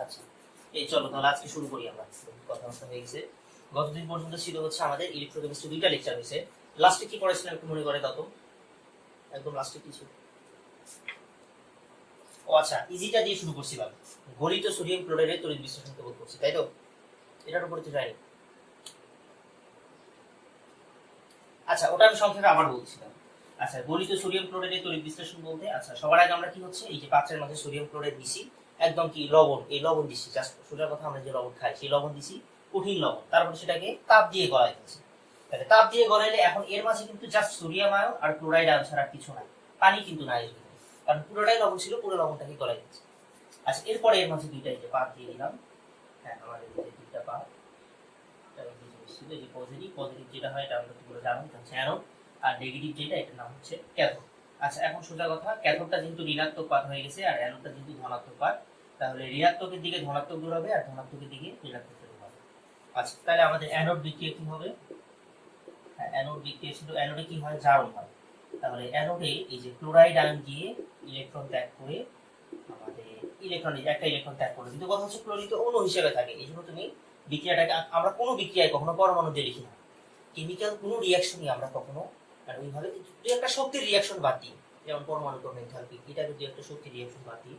আচ্ছা, এই চলো তাহলে আজকে শুরু করি আমরা। কথাবার্তা হয়ে গেছে। গতদিন পর্যন্ত ছিল হচ্ছে আমাদের ইলেকট্রোকেমিস্ট্রি 2টা লেকচার হয়েছে। লাস্টে কি পড়াছিলাম একটু মনে করে দাও তো। একদম লাস্টে কি ছিল? ও আচ্ছা, ইজিটা দিয়ে শুরু করছিলাম। গলিত সোডিয়াম ক্লোরাইডের তড়িৎ বিশ্লেষণ কেবল করছি, তাই তো? এটার উপরে তো যায়নি। আচ্ছা, ওটা আমি সংক্ষেপে আবার বলছিলাম। আচ্ছা, গলিত সোডিয়াম ক্লোরাইডের তড়িৎ বিশ্লেষণ বলতে আচ্ছা সবার আগে আমরা কি হচ্ছে এই যে পাত্রের মধ্যে সোডিয়াম ক্লোরাইড দিছি, একদম কি লবণ, এই লবণ দিছি, জাস্ট সোজা কথা আমরা যে লবণ খাই সেই লবণ দিছি, কঠিন লবণ। তারপরে সেটাকে তাপ দিয়ে গলায় দিচ্ছি। তাহলে তাপ দিয়ে গলাইলে এখন এর মাঝে কিন্তু জাস্ট সোডিয়াম আয়ন আর ক্লোরাইড আয়ন ছাড়া কিছু নাই, পানি কিন্তু নাই, কারণ পুরোটাই লবণ ছিল, পুরো লবণটাকে গলায় দিচ্ছি। আচ্ছা, এরপরে এর মাঝে দুইটা এই যে পাত দিয়ে দিলাম। হ্যাঁ, আমাদের দুইটা পাত, পজিটিভ পজিটিভ যেটা হয় এটা আমরা তোমরা জানো, হচ্ছে অ্যানোড, আর নেগেটিভ যেটা এটার নাম হচ্ছে ক্যাথোড। আচ্ছা, এখন সোজা কথা, ক্যাথোডটা যেহেতু ঋণাত্মক পাত হয়ে গেছে আর অ্যানোডটা যেহেতু ধনাত্মক পাত, তাহলে ঋণাত্মকের দিকে ধনাত্মক দূর হবে আর ধনাত্মকের দিকে ঋণাত্মক দূর হবে। আচ্ছা, তাহলে আমাদের অ্যানোড বিক্রিয়া কি হবে? হ্যাঁ, অ্যানোড বিক্রিয়া ছিল, অ্যানোডে কি হয়, জারণ হয়। তাহলে অ্যানোডে এই যে ক্লোরাইড আয়ন গিয়ে ইলেকট্রন ত্যাগ করে আমাদের ইলেকট্রন একটা ইলেকট্রন ত্যাগ করে, কিন্তু কথা হচ্ছে ক্লোরিত অণু হিসেবে থাকে। এই জন্য তুমি বিক্রিয়াটাকে, আমরা কোনো বিক্রিয়ায় কখনো পরমাণু দিয়ে লিখি না, কেমিক্যাল কোনো রিয়াকশনই আমরা কখনো আর ওইভাবে দুই একটা শক্তির রিয়াকশন বাদ দিই, যেমন পরমাণু করণ এনথালপি, এটা যদি একটা শক্তির রিয়াকশন বাদ দিই,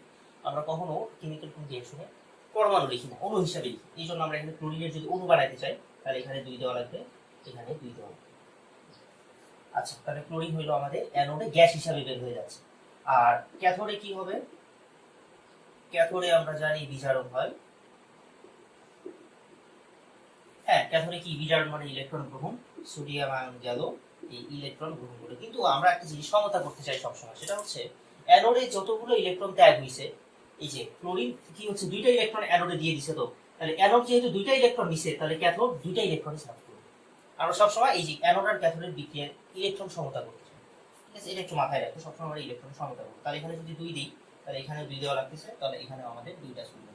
আমরা কখনো কেমিক্যাল কোনো রিয়াকশনে পরমাণু লিখি না, অণু হিসাবে লিখি। এই জন্য আমরা এখানে ক্লোরিনের যদি অণু বানাইতে চাই তাহলে এখানে 2 দেওয়া লাগবে, এখানে 2 দেওয়া লাগবে। আচ্ছা, তাহলে ক্লোরিন হইলো আমাদের অ্যানোডে গ্যাস হিসাবে বের হয়ে যাচ্ছে। আর ক্যাথোডে কি হবে? ক্যাথোডে আমরা জানি বিজারণ হয়। হ্যাঁ, ক্যাথোডে কি বিজারণ মানে ইলেকট্রন গ্রহণ, সোডিয়াম আয়ন গেল এই ইলেকট্রন গ্রহণ করে। কিন্তু আমরা একটা জিনিস সমতা করতে চাই সবসময়, সেটা হচ্ছে অ্যানোডে যতগুলো ইলেকট্রন ত্যাগ হইছে, এই যে ক্লোরিন কি হচ্ছে দুইটা ইলেকট্রন অ্যানোডে দিয়ে দিছে, তো তাহলে অ্যানোড যেহেতু দুইটা ইলেকট্রন নিছে, তাহলে ক্যাথোড দুইটা ইলেকট্রন ছাড় করবে। আমরা সবসময় এই যে অ্যানোড আর ক্যাথোডের বিক্রিয়ার ইলেকট্রন সমতা করতে চাই, ঠিক আছে? এটা একটু মাথায় রাখো, সবসময় আমরা ইলেকট্রন সমতা করবো। তাহলে এখানে যদি 2 দিই, তাহলে এখানে 2 দেওয়া লাগতেছে, তাহলে এখানেও আমাদের 2টা সুবিধা।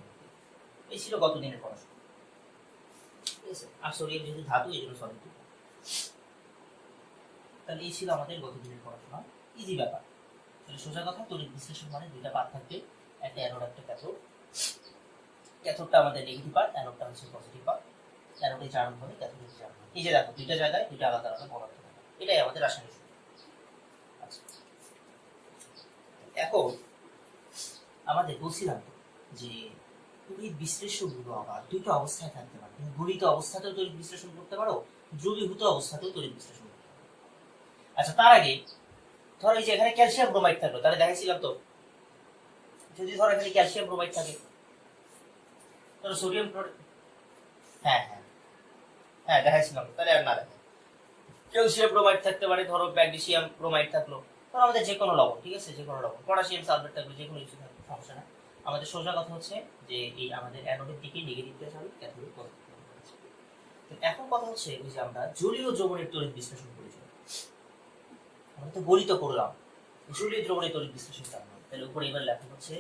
এই ছিল গত দিনের পড়াশোনা, ঠিক আছে? আর সোডিয়াম যেহেতু ধাতু, এই জন্য সলিড। তাহলে এই ছিল আমাদের গত দিনের পড়াশোনা, ইজি ব্যাপার। তাহলে সোজা কথা, তড়িৎ বিশ্লেষণ মানে দুইটা পাত থাকবে, একটা অ্যানোড একটা ক্যাথোড। ক্যাথোডটা আমাদের নেগেটিভ পার্ট, অ্যানোডটা হচ্ছে পজিটিভ পার্ট। অ্যানোডে জারণ হবে, ক্যাথোডে জারণ হবে। এই যে দেখো, দুইটা জায়গায় দুইটা আলাদা আলাদা পদার্থ থাকে, এটাই আমাদের রাসায়নিক সূত্র। আচ্ছা, এখন আমাদের বলছিলাম যে তড়িৎ বিশ্লেষণগুলো আবার দুইটা অবস্থায় থাকতে পারে। তুমি গলিত অবস্থাতেও তড়িৎ বিশ্লেষণ করতে পারো, দ্রবীভূত অবস্থাতেও তড়িৎ বিশ্লেষণ করতে পারো। আচ্ছা, তার আগে ধরো এই যে এখানে ক্যালসিয়াম ব্রোমাইড থাকলো, তাহলে দেখাইছিলাম তো, যদি ধরো এখানে ক্যালসিয়াম ব্রোমাইড থাকে, ধরো সোডিয়াম ক্লোরাইড, হ্যাঁ হ্যাঁ হ্যাঁ দেখাইছিলাম, তাহলে আর না দেখে। ক্যালসিয়াম ব্রোমাইড থাকতে পারে, ধরো ম্যাগনেসিয়াম ব্রোমাইড থাকলো, ধরো আমাদের যে কোনো লবণ, ঠিক আছে, যে কোনো লবণ, পটাশিয়াম সালফেট থাকলো, যে কোনো কিছু থাকলো, সমস্যা না। আমাদের সোজা কথা হচ্ছে যে এই আমাদের অ্যানোডের দিকে নেগেটিভ চার্জ হবে, ক্যাথোডের পজিটিভ চার্জ হবে। এখন কথা হচ্ছে ওই যে আমরা জলীয় দ্রবণের তড়িৎ বিশ্লেষণ করেছি, আমরা তো গলিত করলাম, জলীয় দ্রবণের তড়িৎ বিশ্লেষণ করলাম। তাহলে উপরে এবার লেখা হচ্ছে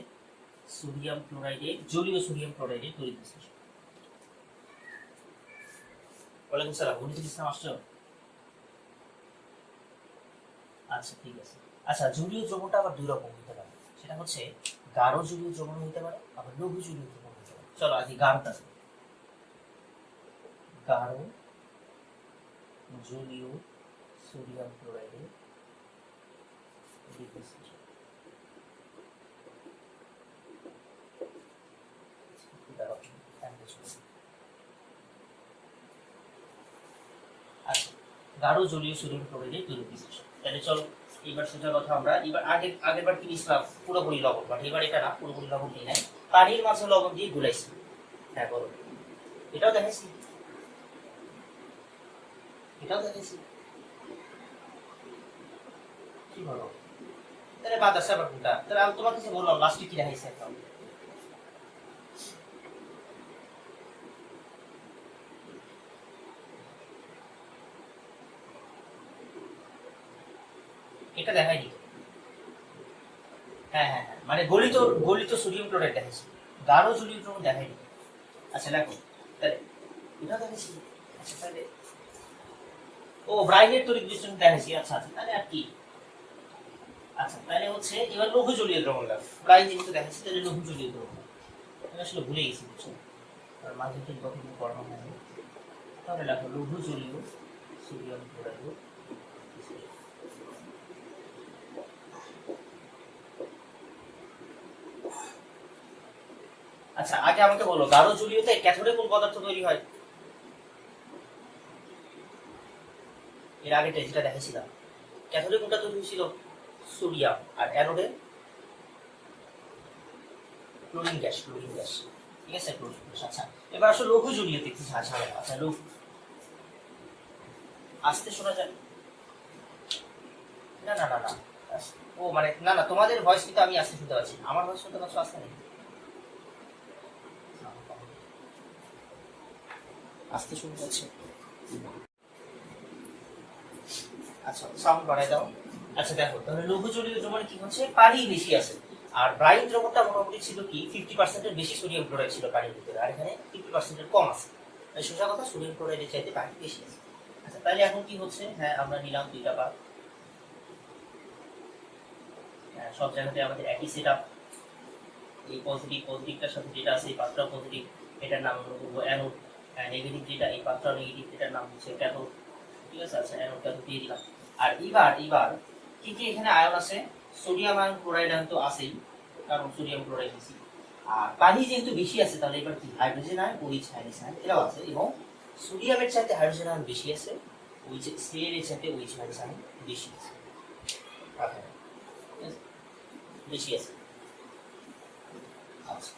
সোডিয়াম ক্লোরাইডের, জলীয় সোডিয়াম ক্লোরাইডের তড়িৎ বিশ্লেষণ। ওয়ালাইকুম সালাম, গণিত ইসলাম আসছো? আচ্ছা, ঠিক আছে। আচ্ছা, জলীয় দ্রবণটা আবার 2 রকম হতে পারে, সেটা হচ্ছে গাঢ় জলীয় দ্রবণ হতে পারে, আবার লঘু জলীয় দ্রবণ হতে পারে। চলো আগে গাঢ়টা, গাঢ় জলীয় সোডিয়াম ক্লোরাইডের তড়িৎ বিশ্লেষণ। আচ্ছা, গাঢ় জলীয় সোডিয়াম ক্লোরাইডের তড়িৎ বিশ্লেষণ। তাহলে চলো এবার সোজা কথা, আমরা এবার আগেরবার কি নিয়েছিলাম, পুরোপুরি লবণ, বাট এবার এটা না, পুরোপুরি লবণ নিয়ে নাই, পানির মাঝে লবণ দিয়ে গুলাইছি। হ্যাঁ বলো, এটাও দেখাইছি, এটাও দেখাইছি, কি বলো? তাহলে বাদ আছে আবার কোনটা? তাহলে আমি তোমার কাছে বললাম লাস্টে কি দেখাইছি একদম। এটা দেখাইনি। হ্যাঁ হ্যাঁ হ্যাঁ, মানে গলিত গলিত সোডিয়াম ক্লোরাইড দেখাইছি, গাঢ় জলীয় দ্রবণ দেখাইনি। আচ্ছা দেখো, তাহলে এটা দেখাইছি। আচ্ছা তাহলে ও ব্রাইনের তড়িৎ বিশ্লেষণ দেখাইছি। আচ্ছা আচ্ছা, তাহলে আর কি? আচ্ছা, তাহলে হচ্ছে এবার লঘু জলীয় দ্রবণ লাগবে, ব্রাইন যেহেতু দেখাচ্ছি, তাহলে লঘু জলীয় দ্রবণ। আসলে ভুলে গেছি বুঝছো, আর মাঝে থেকে কতদিন পড়ানো হয়নি। তাহলে লেখো লঘু জলীয় সোডিয়াম ক্লোরাইড। আচ্ছা আগে আমাকে বলো, গাঢ় জলীয়তে ক্যাথোডে কোন পদার্থ তৈরি হয়? এর আগে যেটা দেখেছিলাম, ক্যাথোডে কোনটা তৈরি হয়েছিল? সোডিয়াম। আর অ্যানোডে ক্লোরিন গ্যাস, ক্লোরিন গ্যাস। ঠিক আছে, ক্লোরিন গ্যাস। আচ্ছা এবার আসলে লঘু জলীয়তে কি ঝামেলা? আচ্ছা লঘু, আস্তে শোনা যায়? না না না না, ও মানে না না, তোমাদের ভয়েস কিন্তু আমি আস্তে শুনতে পাচ্ছি, আমার ভয়েস শুনতে পাচ্ছ আস্তে নেই? আস্তে শুনতে পাচ্ছি। আচ্ছা সাউন্ড বাড়াই দাও। আচ্ছা দেখো, তাহলে লঘু জলীয় দ্রবণে কি হচ্ছে, পানি বেশি আছে। আর ব্রাইন দ্রবণটা মোটামুটি ছিল কি 50%-এর বেশি সোডিয়াম ক্লোরাইড ছিল পানির ভিতরে, আর এখানে 50%-এর কম আছে। সোজা কথা, সোডিয়াম ক্লোরাইডের চাইতে পানি বেশি আছে। আচ্ছা তাহলে এখন কি হচ্ছে, হ্যাঁ আমরা নিলাম দুইটা পাত, সব জায়গাতে আমাদের একই সেট আপ। এই পজিটিভ, পজিটিভটার সাথে যেটা আছে এই পাত্রটা পজিটিভ, এটার নাম আমরা বলবো অ্যানোড। নেগেটিভ যেটা, এই পাত্রটা নেগেটিভ, এটার নাম হচ্ছে ক্যাথোড। ঠিক আছে, আচ্ছা অ্যানোড ক্যাথোড দিয়ে দিলাম। আর এবার কি কি এখানে আয়ন আছে? সোডিয়াম আয়ন, ক্লোরাইড আয়ন তো আছেই, কারণ সোডিয়াম ক্লোরাইড বেশি। আর পানি যেহেতু বেশি আছে, তাহলে এবার কি hydrogen ion, OH minus ion এরাও আছে, এবং সোডিয়ামের চাইতে হাইড্রোজেন আয়ন বেশি আছে, সিএল এর চাইতে OH মাইনাস আয়ন বেশি আছে, বেশি আছে। আচ্ছা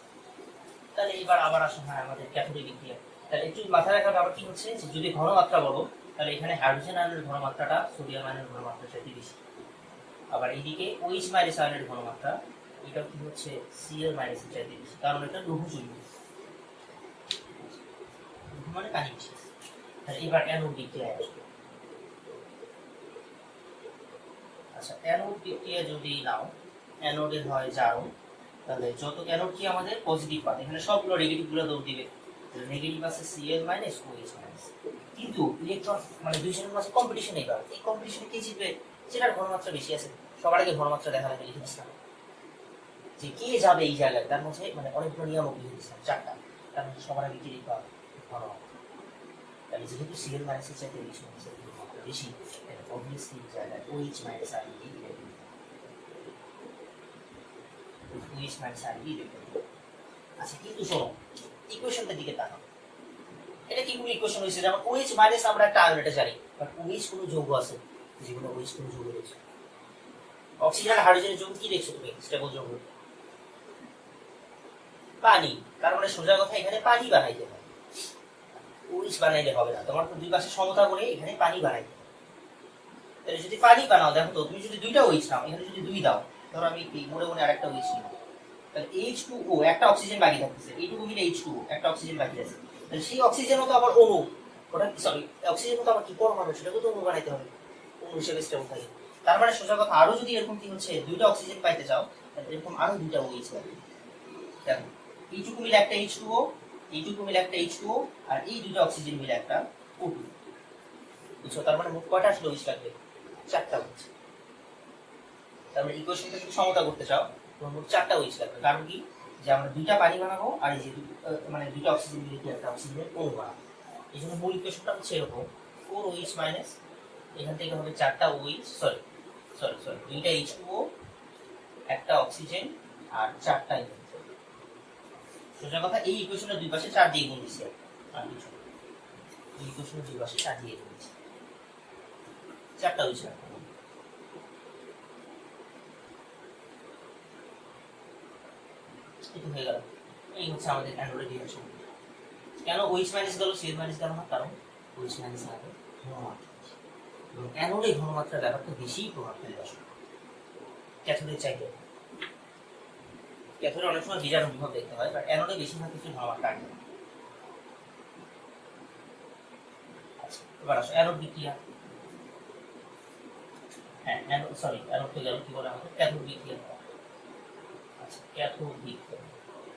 তাহলে এবার আবার আসুন, হ্যাঁ আমাদের ক্যাথোডিক বিক্রিয়া। তাহলে একটু মাথায় রাখার ব্যাপার কি হচ্ছে, যে যদি ঘনমাত্রা বলো, তাহলে এখানে হাইড্রোজেন আয়নের ঘনমাত্রাটা সোডিয়াম আয়নের ঘনমাত্রার চাইতে বেশি। আবার এইদিকে OH মাইনাস আয়নের ঘনমাত্রা, এটা কি হচ্ছে Cl মাইনাস এর চাইতে বেশি, কারণ এটা লঘু জলীয়, লঘু মানে পানি বেশি। তাহলে এবার অ্যানোড বিক্রিয়ায় আসবে। আচ্ছা অ্যানোড বিক্রিয়া যদি নাও, অ্যানোডে হয় জারণ। তাহলে যত অ্যানোড কি আমাদের পজিটিভ পাত, এখানে সবগুলো নেগেটিভ গুলো দৌড় দিবে। নেগেটিভ আছে Cl মাইনাস, OH মাইনাস। কিন্তু ইলেকট্রন মানে দুইজনের মাঝে কম্পিটিশন, এবার এই কম্পিটিশনে কে জিতবে? যেটার ঘনমাত্রা বেশি আছে। সবার আগে ঘনমাত্রা দেখা লাগে লিখে দিচ্ছিলাম, যে কে যাবে এই জায়গায়, তার মধ্যে মানে অনেকগুলো নিয়ামক লিখে দিচ্ছিলাম, 4টা। তার মধ্যে সবার আগে কি লিখবা? ঘনমাত্রা। তাহলে যেহেতু Cl মাইনাসের চাইতে বেশি বেশি, অবভিয়াসলি জায়গায় OH মাইনাস আর ই দিবে। OH মাইনাস আর ই দিবে। আচ্ছা কিন্তু শোনো, ইকুয়েশনটার দিকে তাকাও। এটা কি কোনো ইকুয়েশন হয়েছে? যেমন OH মাইনাস আমরা একটা আয়ন, এটা জানি, বাট OH কোনো যৌগ আছে, যেগুলো OH কোনো যৌগ রয়েছে। অক্সিজেন আর হাইড্রোজেনের যৌগ কি দেখছো তুমি? স্টেবল যৌগ পানি। তার মানে সোজা কথা, এখানে পানি বানাইতে হবে, OH বানাইলে হবে না। তোমার তো দুই পাশে সমতা করে এখানে পানি বানাইতে হবে। তাহলে যদি পানি বানাও, দেখো তো তুমি যদি দুইটা OH নাও, এখানে যদি দুই দাও, ধরো আমি মনে মনে আরেকটা OH নিই, তাহলে H2O একটা অক্সিজেন বাকি থাকতেছে, এইটুকু মিলে H2O একটা অক্সিজেন বাকি আছে। তাহলে সেই অক্সিজেনও তো আবার অণু, ওটা সরি অক্সিজেনও তো আবার কি পরমাণু, সেটাকে তো অণু বানাইতে হবে, অণু হিসেবে স্টেবল থাকে। তার মানে সোজা কথা, আরো যদি এরকম কি হচ্ছে দুইটা অক্সিজেন পাইতে চাও, তাহলে এরকম আরো দুইটা OH লাগবে। দেখো এইটুকু মিলে একটা H2O, এইটুকু মিলে একটা H2O, আর এই দুইটা অক্সিজেন মিলে একটা O2। বুঝছো? তার মানে মোট কয়টা আসলে OH লাগবে? 4টা OH। তার মানে ইকুয়েশনটা যদি সমতা করতে চাও, তোমার মোট 4টা OH লাগবে। কারণ কি, যে আমরা দুইটা পানি বানাবো, আর এই যে মানে দুইটা অক্সিজেন মিলে কি একটা অক্সিজেনের অণু বানাবো। এই জন্য মূল ইকুয়েশনটা হচ্ছে এরকম, 4OH মাইনাস, এখান থেকে হবে 4টা OH, সরি সরি সরি দুইটা H2O, একটা অক্সিজেন, আর 4টা OH। সোজা কথা, এই ইকুয়েশনের দুই পাশে 4 দিয়ে গুণ দিচ্ছি, আর কিছু এই ইকুয়েশনের দুই পাশে 4 দিয়ে গুণ দিচ্ছি, 4টা OH লাগবে। হয়ে গেল। এই হচ্ছে আমাদের অ্যানোডের রিঅ্যাকশন। কেন OH মাইনাস গেল, Cl মাইনাস গেল না? কারণ OH মাইনাস আগে ঘনমাত্রা, এবং অ্যানোডে ঘনমাত্রার ব্যাপারটা বেশি প্রভাব ফেলে আসলে ক্যাথোডের চাইতে। ক্যাথোডে অনেক সময় বিজারণ বিভব দেখতে হয়, বাট অ্যানোডে বেশিরভাগ কিছু ঘনমাত্রা আগে। আচ্ছা এবার আসো অ্যানোড বিক্রিয়া। হ্যাঁ অ্যানোড, সরি অ্যানোড তো গেল, কি বলে আমাদের ক্যাথোড বিক্রিয়া। আচ্ছা ক্যাথোড বিক্রিয়া,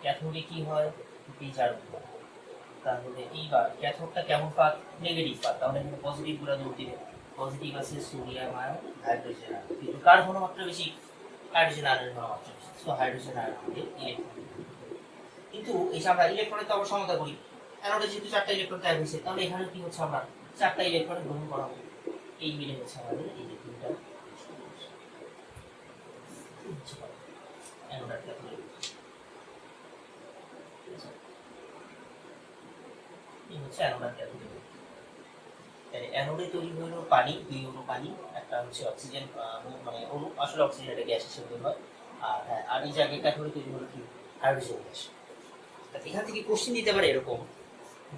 ক্যাথোডে কি হয়? বিজারণ। তাহলে এইবার ক্যাথোডটা কেমন পাত? নেগেটিভ পাত। তাহলে এখানে পজিটিভ গুলো দূর দিবে। পজিটিভ আছে সোডিয়াম আয়ন, হাইড্রোজেন আয়ন। কিন্তু কার ঘনমাত্রা বেশি? হাইড্রোজেন আয়নের ঘনমাত্রা বেশি। সো হাইড্রোজেন আয়ন আমাদের ইলেকট্রন। কিন্তু কিন্তু এই যে আমরা ইলেকট্রনের তো আবার সমতা করি, অ্যানোডে যেহেতু 4টা ইলেকট্রন তৈরি হয়েছে, তাহলে এখানে কি হচ্ছে আমরা 4টা ইলেকট্রন গ্রহণ করা হবে। এই মিলে হচ্ছে আমাদের এই যে তিনটা অ্যানোড আর ক্যাথোড। এই হচ্ছে অ্যানোড আর ক্যাথোড। তাহলে অ্যানোডে তৈরি হলো পানি, 2 অণু পানি, একটা হচ্ছে অক্সিজেন মানে অণু, আসলে অক্সিজেন এটা গ্যাস হিসেবে তৈরি হয়। আর হ্যাঁ, আর এই জায়গায় ক্যাথোডে তৈরি হলো কি হাইড্রোজেন গ্যাস। এখান থেকে কোশ্চেন দিতে পারে এরকম,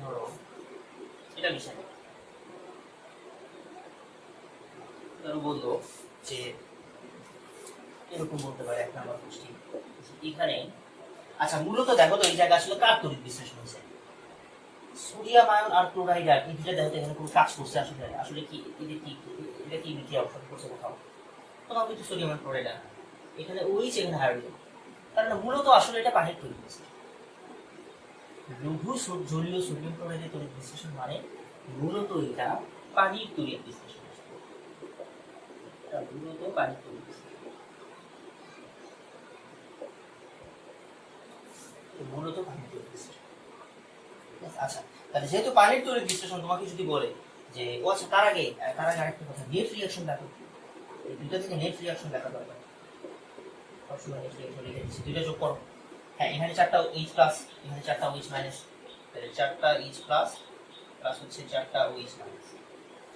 ধরো এটা বিষয় ধরো বলতো যে এরকম বলতে পারে 1 নাম্বার কোশ্চেন এখানে। আচ্ছা মূলত দেখো তো এই জায়গায় আসলে কার তড়িৎ বিশ্লেষণ হয়েছে, সোডিয়াম আয়ন আর ক্লোরাইড, আর এই দুটো দেখো এখানে কোনো কাজ করছে আসলে, আসলে কি এটা কি বিক্রিয়া অংশগ্রহণ করছে কোথাও কোথাও, কিন্তু সোডিয়াম আর ক্লোরাইড এখানে ওইচ, এখানে হাইড্রোজেন, তার মানে মূলত আসলে এটা পানির তৈরি হয়েছে। লঘু জলীয় সোডিয়াম ক্লোরাইডের তড়িৎ বিশ্লেষণ মানে মূলত এটা পানির তড়িৎ বিশ্লেষণ, মূলত পানির তড়িৎ বিশ্লেষণ, মূলত পানির তড়িৎ বিশ্লেষণ। আচ্ছা তাহলে যেহেতু পানির তড়িৎ বিশ্লেষণ, তোমাকে যদি বলে যে ও আচ্ছা তার আগে আরেকটা কথা, নেট রিঅ্যাকশন দেখো, এই দুটো থেকে নেট রিঅ্যাকশন দেখা দরকার। সবসময় নেট রিঅ্যাকশন লিখে দিচ্ছি, দুইটা যোগ করো। হ্যাঁ এখানে 4টা OH প্লাস, এখানে 4টা OH মাইনাস, তাহলে 4টা OH প্লাস প্লাস হচ্ছে 4টা OH মাইনাস।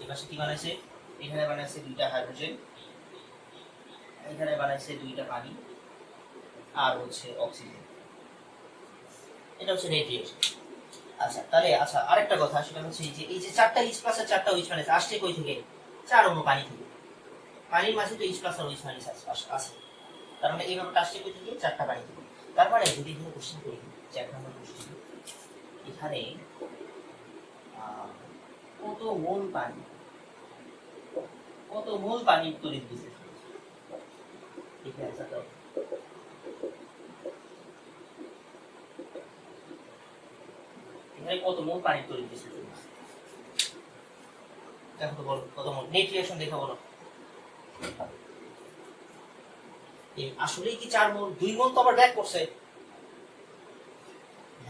এই পাশে কি বানাইছে, এখানে বানাইছে 2টা হাইড্রোজেন, এখানে বানাইছে 2টা পানি আর হচ্ছে অক্সিজেন। এটা হচ্ছে নেট রিঅ্যাকশন। আচ্ছা তাহলে আচ্ছা আরেকটা কথা, সেটা হচ্ছে এই যে 4টা H প্লাস আর 4টা OH মাইনাস আসছে কই থেকে, 4 অণু পানি থেকে। পানির মাঝে তো H প্লাস আর OH মাইনাস আছে, তার মানে এই ব্যাপারটা আসছে কই থেকে, 4টা পানি থেকে। তার মানে যদি এখানে কোশ্চেন করি যে 1 নম্বর কোশ্চেন, এখানে কত মোল পানির তড়িৎ বিশ্লেষণ, এখানে অ্যান্সার দাও। এখানে কত মোল পানির তড়িৎ বিশ্লেষণ দেখো তো, বলো কত মোল, নেট রিঅ্যাকশন দেখো বলো। আসলেই কি 4 মোল, 2 মোল তো আবার ব্যাক করছে।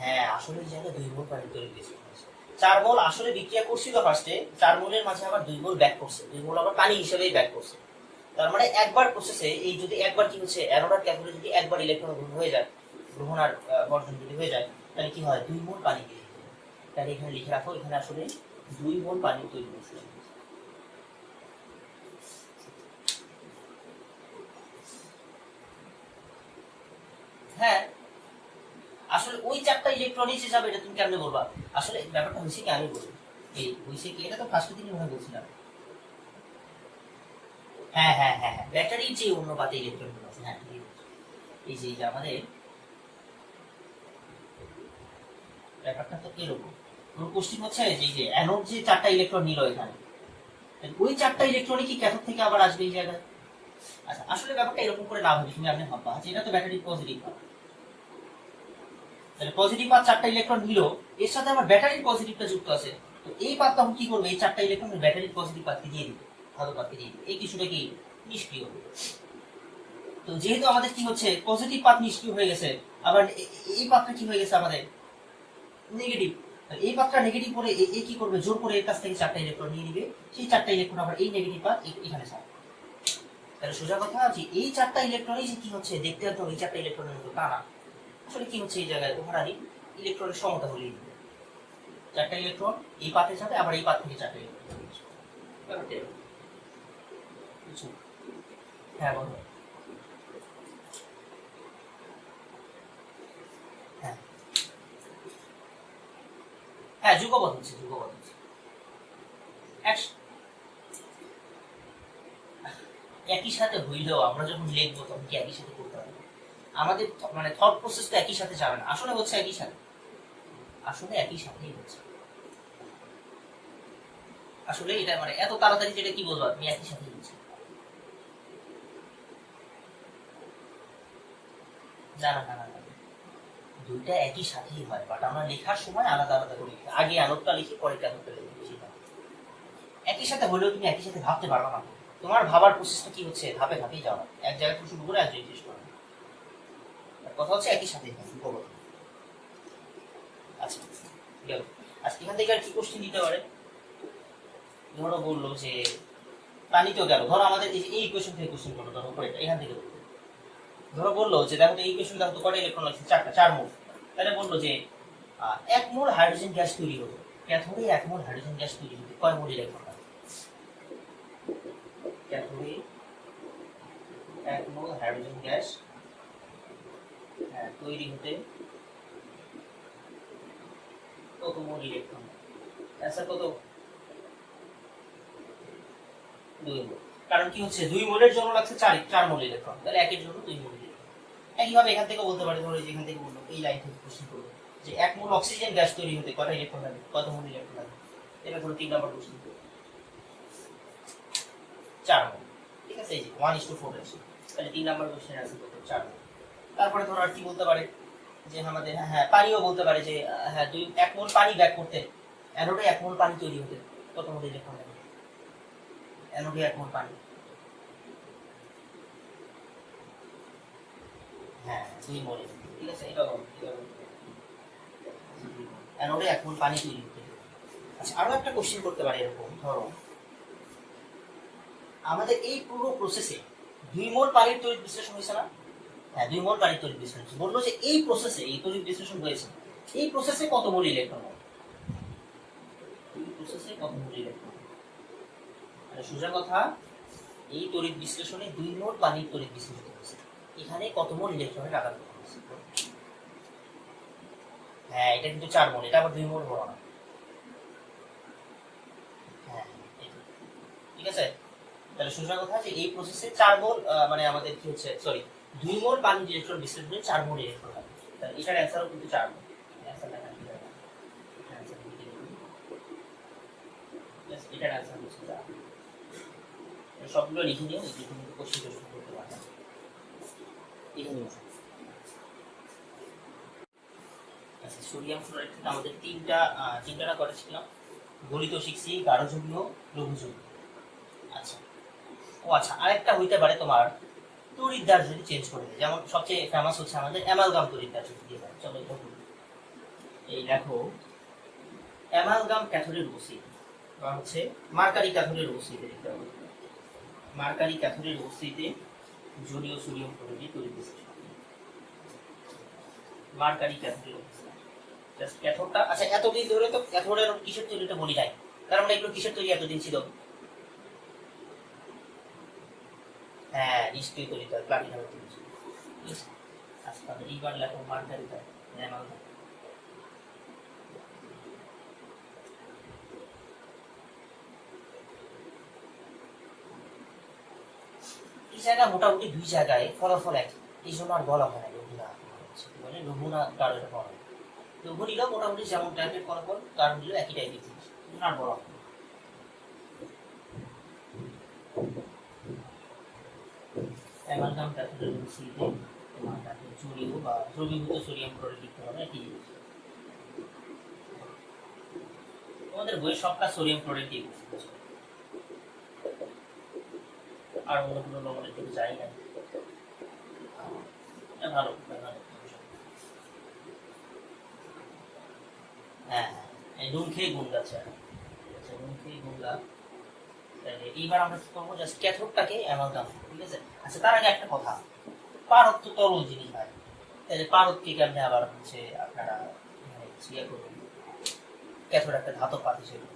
হ্যাঁ আসলে এই জায়গায় 2 মোল পানির তড়িৎ বিশ্লেষণ হচ্ছে, 4 মোল আসলে বিক্রিয়া করছিল ফার্স্টে, 4 মোলের মাঝে আবার 2 মোল ব্যাক করছে, 2 মোল আবার পানি হিসেবেই ব্যাক করছে। তার মানে একবার প্রসেসে এই যদি একবার কি হচ্ছে, অ্যানোড আর ক্যাথোডে যদি একবার ইলেকট্রন গ্রহণ হয়ে যায়, গ্রহণ আর বর্জন যদি হয়ে যায়, তাহলে কি হয়, 2 মোল পানি বেরিয়ে যায়। তাহলে এখানে লিখে রাখো, এখানে আসলে 2 মোল পানির তৈরি বিশ্লেষণ। হ্যাঁ আসলে ওই 4টা ইলেকট্রনই যে যাবে, এটা তুমি কেমনে বলবা, আসলে ব্যাপারটা হয়েছে কি আমি বলি, এই হয়েছে কি, এটা তো ফার্স্ট দিনই মনে বলছিলাম। হ্যাঁ হ্যাঁ হ্যাঁ হ্যাঁ, ব্যাটারির যে অনুপাতে ইলেকট্রনগুলো আছে, হ্যাঁ এই যে আমাদের ব্যাপারটা তো এরকম। কোশ্চেন হচ্ছে যে অ্যানোড যে 4টা ইলেকট্রন নিল এখানে, ওই 4টা ইলেকট্রনই কি ক্যাথোড থেকে আবার আসবে এই জায়গায়। আচ্ছা আসলে ব্যাপারটা এরকম করে না ভাবি, তুমি আপনি ভাববা যে এটা তো ব্যাটারির পজিটিভ পাত, তাহলে পজিটিভ পাত 4টা ইলেকট্রন নিল, এর সাথে আবার ব্যাটারির পজিটিভটা যুক্ত আছে, তো এই পাত তখন কি করবে, এই 4টা ইলেকট্রন ব্যাটারির পজিটিভ পাতকে দিয়ে দিবে, ধাতব পাতকে দিয়ে দিবে, এই কিছুটা কি নিষ্ক্রিয় হবে। তো যেহেতু আমাদের কি হচ্ছে, পজিটিভ পাত নিষ্ক্রিয় হয়ে গেছে, আবার এই পাতটা কি হয়ে গেছে আমাদের নেগেটিভ, এই পাতটা নেগেটিভ করে এ কি করবে, জোর করে এর কাছ থেকে 4টা ইলেকট্রন নিয়ে নিবে, সেই 4টা ইলেকট্রন আবার এই নেগেটিভ পাত এখানে ছাড়বে। তাহলে সোজা কথা যে এই 4টা ইলেকট্রনই যে কি হচ্ছে, দেখতে একদম এই 4টা ইলেকট্রনের মতো তা না, আসলে কি হচ্ছে এই জায়গায় ওভারালি ইলেকট্রনের সমতা হলেই দিবে, 4টা ইলেকট্রন এই পাতে যাবে, আবার এই পাত থেকে 4টা ইলেকট্রন। হ্যাঁ বলো। হ্যাঁ হ্যাঁ যুগপৎ হচ্ছে একই সাথে হইলেও আমরা যখন লিখবো তখন কি একই সাথে করতে হবে, আমাদের মানে থট প্রসেসটা একই সাথে যাবে না, আসলে হচ্ছে একই সাথে, আসলে একই সাথেই হচ্ছে, আসলে এটা মানে এত তাড়াতাড়ি যেটা কি বলবো, তুমি একই সাথেই হচ্ছে, জানা না না, দুইটা একই সাথেই হয়, বাট আমরা লেখার সময় আলাদা আলাদা করে লিখি, আগে আলোকটা লিখি পরে ক্যাথোডটা লিখি, একই সাথে হলেও তুমি একই সাথে ভাবতে পারবে না, তোমার ভাবার প্রসেসটা কি হচ্ছে, ধাপে ধাপেই যাওয়া, এক জায়গা থেকে শুরু করে এক জায়গায় শেষ করা, কথা হচ্ছে একই সাথে। আচ্ছা গেল। আচ্ছা এখান থেকে আর কি কোশ্চেন দিতে পারে, ধরো বললো যে পানি তো গেল, ধরো আমাদের এই ইকুয়েশন থেকে কোশ্চেন করলো, ধরো উপরে এখান থেকে ধরো বললো যে দেখো তো এই ইকুয়েশন দেখো তো কটা ইলেকট্রন আছে, চারটা, 4 মোল। তাহলে বললো যে 1 মোল হাইড্রোজেন গ্যাস তৈরি হলো, ক্যাথোডে 1 মোল হাইড্রোজেন গ্যাস তৈরি হতে কয় মোল ইলেকট্রন লাগে? ক্যাথোডে 1 মোল হাইড্রোজেন গ্যাস তৈরি হতে কত মোল ইলেকট্রন? অ্যান্সার কত? 2 মোল। কারণ কি হচ্ছে 2 মোলের জন্য লাগছে 4 মোল ইলেকট্রন, তাহলে 1 এর জন্য 2 মোল ইলেকট্রন। একইভাবে এখান থেকে বলতে পারে, ধরো যেখান থেকে বললো এই লাইন থেকে কোশ্চেন করবো যে 1 মোল অক্সিজেন গ্যাস তৈরি হতে কত ইলেকট্রন লাগে, কত মোল ইলেকট্রন লাগে? এটা ধরো 3 নাম্বার কোশ্চেন, 4 মোল। ঠিক আছে, এই যে 1:4 রেশিও, তাহলে 3 নাম্বার কোশ্চেন আছে কত? 4 মোল। তারপরে ধরো আর কি বলতে পারে যে আমাদের পানিও বলতে পারে যে 1 মোল পানি ব্যাক করতে অ্যানোডে 1 মোল পানি তৈরি হতে কত মোল ইলেকট্রন লাগে? অ্যানোডে 1 মোল পানি 2 মোল। ঠিক আছে, এটা অ্যানোডে 1 মোল পানি তৈরি হতে। আচ্ছা আরো একটা কোশ্চেন করতে পারে এরকম, ধরো আমাদের এই পুরো প্রসেসে 2 মোল পানির তড়িৎ বিশ্লেষণ হয়েছে না? 2 মোল পানির তড়িৎ বিশ্লেষণ বললো যে এই প্রসেসে এই তড়িৎ বিশ্লেষণ হয়েছে, এই প্রসেসে কত মোল ইলেকট্রন হবে? এই প্রসেসে কত মোল ইলেকট্রন? সোজা কথা, এই তড়িৎ বিশ্লেষণে 2 মোল পানির তড়িৎ বিশ্লেষিত হয়েছে, এখানে কত মোল ইলেকট্রনের আঘাত হয়েছে? এটা কিন্তু 4 মোল, এটা আবার 2 মোল বড় না। ঠিক আছে, তাহলে সোজা কথা যে এই প্রসেসে 4 মোল মানে আমাদের কি হচ্ছে, সরি 2 মোল পানির ইলেকট্রন বিশ্লেষণে 4 মোল ইলেকট্রন লাগে, তাহলে এটার অ্যানসারও কিন্তু 4 মোল। এটার অ্যানসার হচ্ছে 4। সবগুলো লিখে নিও, এই কিন্তু কোশ্চেন করতে পারবে, লিখে নিও। আচ্ছা সোডিয়াম ফ্লোরাইড থেকে আমাদের তিনটা করেছিলাম, গলিত শিখছি, গাঢ়যৌগীয়, লঘুযৌগীয়। আচ্ছা আচ্ছা আরেকটা হইতে পারে তোমার তড়িৎদ্বার যদি চেঞ্জ করে দেয়, যেমন সবচেয়ে ফেমাস হচ্ছে আমাদের অ্যামালগাম তড়িৎদ্বার যদি দিয়ে দেয়। চলো এটা এই দেখো, অ্যামালগাম ক্যাথোডের উপস্থিতি বা হচ্ছে মার্কারি ক্যাথোডের উপস্থিতি দেখতে হবে। মার্কারি ক্যাথোডের উপস্থিতিতে জলীয় সোডিয়াম ক্লোরাইড তড়িৎ বিশ্লেষণ। মার্কারি ক্যাথোডের উপস্থিতি জাস্ট ক্যাথোডটা। আচ্ছা এতদিন ধরে তো ক্যাথোডের কিসের তৈরিটা বলি নাই, তার মানে এগুলো কিসের তৈরি এতদিন ছিল? নিষ্ক্রিয় তৈরিটা প্লাটিনাম তৈরি ছিল। আচ্ছা এইবার লেখো মার্কারিটা অ্যামালগাম। এই জায়গা মোটামুটি 2 জায়গায় ফলাফল এক, এই জন্য আর বলা হয় না লঘুনা, মানে লঘুনা কারো এটা বলা হয়। লঘু নিলেও মোটামুটি যেমন টাইপের ফলাফল, কারণ নিলেও একই টাইপের জিনিস, আর বলা হয়। অ্যামালগাম ক্যাথোডের উপস্থিতিতে তোমার তাকে জলীয় বা দ্রবীভূত সোডিয়াম ক্লোরাইড লিখতে হবে। কি তোমাদের বইয়ের সব কাজ সোডিয়াম ক্লোরাইড দিয়ে করছে, আর অন্য কোনো লবণের দিকে যাই না। ভালো নুন খেয়ে গুণ গাছে, নুন খেয়ে গুণ গা। এইবার আমরা কি করবো, জাস্ট ক্যাথোডটাকে অ্যামালগাম। ঠিক আছে, আচ্ছা তার আগে একটা কথা, পারদ তো তরল জিনিস হয়, তাহলে পারদকে কেমনে আবার হচ্ছে আপনারা ইয়ে করবেন, ক্যাথোড একটা ধাতব পাত হিসেবে।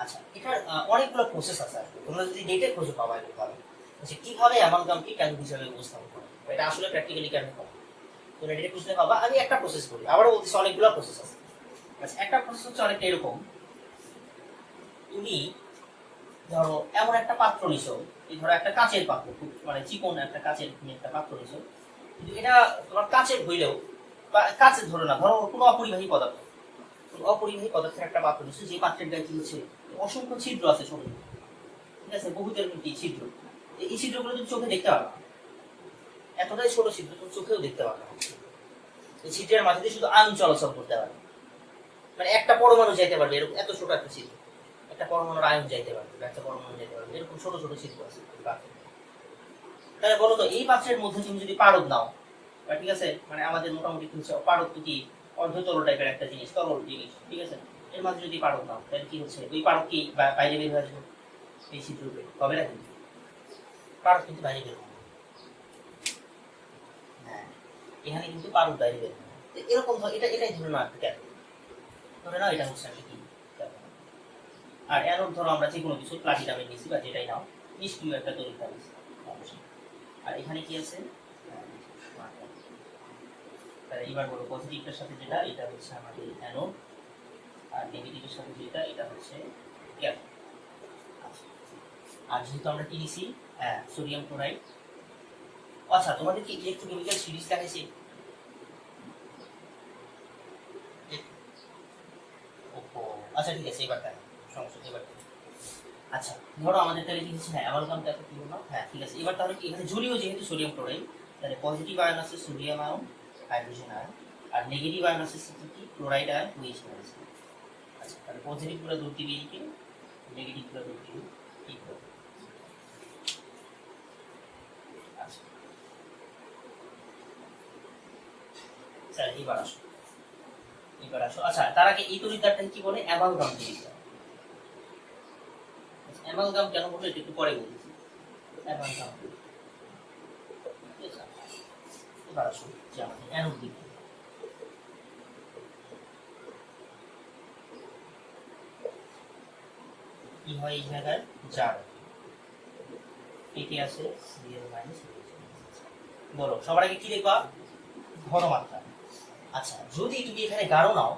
আচ্ছা এটার অনেকগুলো প্রসেস আছে, তোমরা যদি নেটে খুঁজে পাবা এগুলো ভালো, আচ্ছা কিভাবে অ্যামালগামকে ক্যাথোড হিসেবে উপস্থাপন করে, এটা আসলে প্র্যাকটিক্যালি কেন করে তোমরা নেটে খুঁজলে পাবা। আমি একটা প্রসেস বলি, আবারও বলতেছি অনেকগুলো প্রসেস আছে। আচ্ছা একটা প্রসেস হচ্ছে অনেকটা এরকম, তুমি ধরো এমন একটা পাত্র নিছো, এই ধরো একটা কাচের পাত্র, খুব মানে চিকন একটা কাচের একটা পাত্র নিছো, কিন্তু এটা তোমার কাচের হইলেও বা কাচের ধরো না, ধরো কোনো অপরিবাহী পদার্থ, অপরিবাহী পদার্থের একটা পাত্র নিছো, যে পাত্রের গায়ে কি হচ্ছে অসংখ্য ছিদ্র আছে ছোট, ঠিক আছে, বহুতের ছিদ্র। এই ছিদ্রগুলো তুমি চোখে দেখতে পারবে না, এতটাই ছোট ছিদ্র তুমি চোখেও দেখতে পারবে না। এই ছিদ্রের মাঝে দিয়ে শুধু আয়ন চলাচল করতে পারবে, মানে একটা পরমাণু যাইতে পারবে এরকম, এত ছোট একটা ছিদ্র, একটা পরমাণুর আয়ন যাইতে পারবে, একটা পরমাণু যাইতে পারবে, এরকম ছোট ছোট ছিদ্র আছে। তাহলে বলো তো এই পাত্রের মধ্যে তুমি যদি পারদ নাও, ঠিক আছে, মানে আমাদের মোটামুটি হচ্ছে পারদ কি অর্ধতল টাইপের একটা জিনিস, তরল জিনিস, ঠিক আছে? এর মাঝে যদি পারদ নাও তাহলে কি হচ্ছে, ওই পারদ কি বাইরে বের হয়ে আসবে এই ছিদ্রকে, হবে না? কিন্তু পারদ কিন্তু বাইরে বের হবে, হ্যাঁ এখানে কিন্তু পারদ বাইরে বের হবে। এরকম এটাই ধরে নাও একটা ক্যাথোড, ধরে নাও এটা হচ্ছে একটা কি ক্যাথোড। আর অ্যানোড ধরো আমরা যে কোনো কিছু প্লাটিনামের নিচ্ছি বা যেটাই নাও, নিষ্ক্রিয় একটা তড়িৎ নিচ্ছি। আর এখানে কি আছে, তাহলে এবার বলো পজিটিভের সাথে যেটা, এটা হচ্ছে আমাদের অ্যানোড, আর নেগেটিভের সাথে যেটা, এটা হচ্ছে ক্যাথোড। আচ্ছা, আর যেহেতু আমরা কি নিছি, হ্যাঁ সোডিয়াম ক্লোরাইড। আচ্ছা, তোমাদের কি ইলেকট্রোকেমিক্যাল সিরিজ দেখাইছি? আচ্ছা ঠিক আছে, এবার দেখো সমস্যা, এবার আচ্ছা ধরো আমাদের তাহলে কি হচ্ছে, হ্যাঁ অ্যামালগাম ক্যাথোড কি হলো, হ্যাঁ ঠিক আছে। এবার তাহলে কি এখানে জলীয় যেহেতু সোডিয়াম ক্লোরাইড, তাহলে পজিটিভ আয়ন আছে সোডিয়াম আয়ন, হাইড্রোজেন আয়ন, আর নেগেটিভ আয়ন আছে কি ক্লোরাইড আয়ন, OH মাইনাস। আচ্ছা তাহলে পজিটিভ গুলো দূর দিবি এদিকে, নেগেটিভ গুলো দূর দিবি ঠিক হবে। আচ্ছা স্যার এবার আসো। আচ্ছা তার আগে এই তড়িৎদ্বারটাকে কি বলে, অ্যামালগাম তড়িৎদ্বার। অ্যামালগাম কেন বলবো এটা একটু পরে বলছি। অ্যামালগাম, এবার আসো যে আমাদের অ্যানোড দিক, কি হয় এই জায়গায় জার কে আছে Cl মাইনাস, বলো সবার আগে কি দেখবা, ঘনমাত্রা। আচ্ছা যদি তুমি এখানে গাঢ় নাও,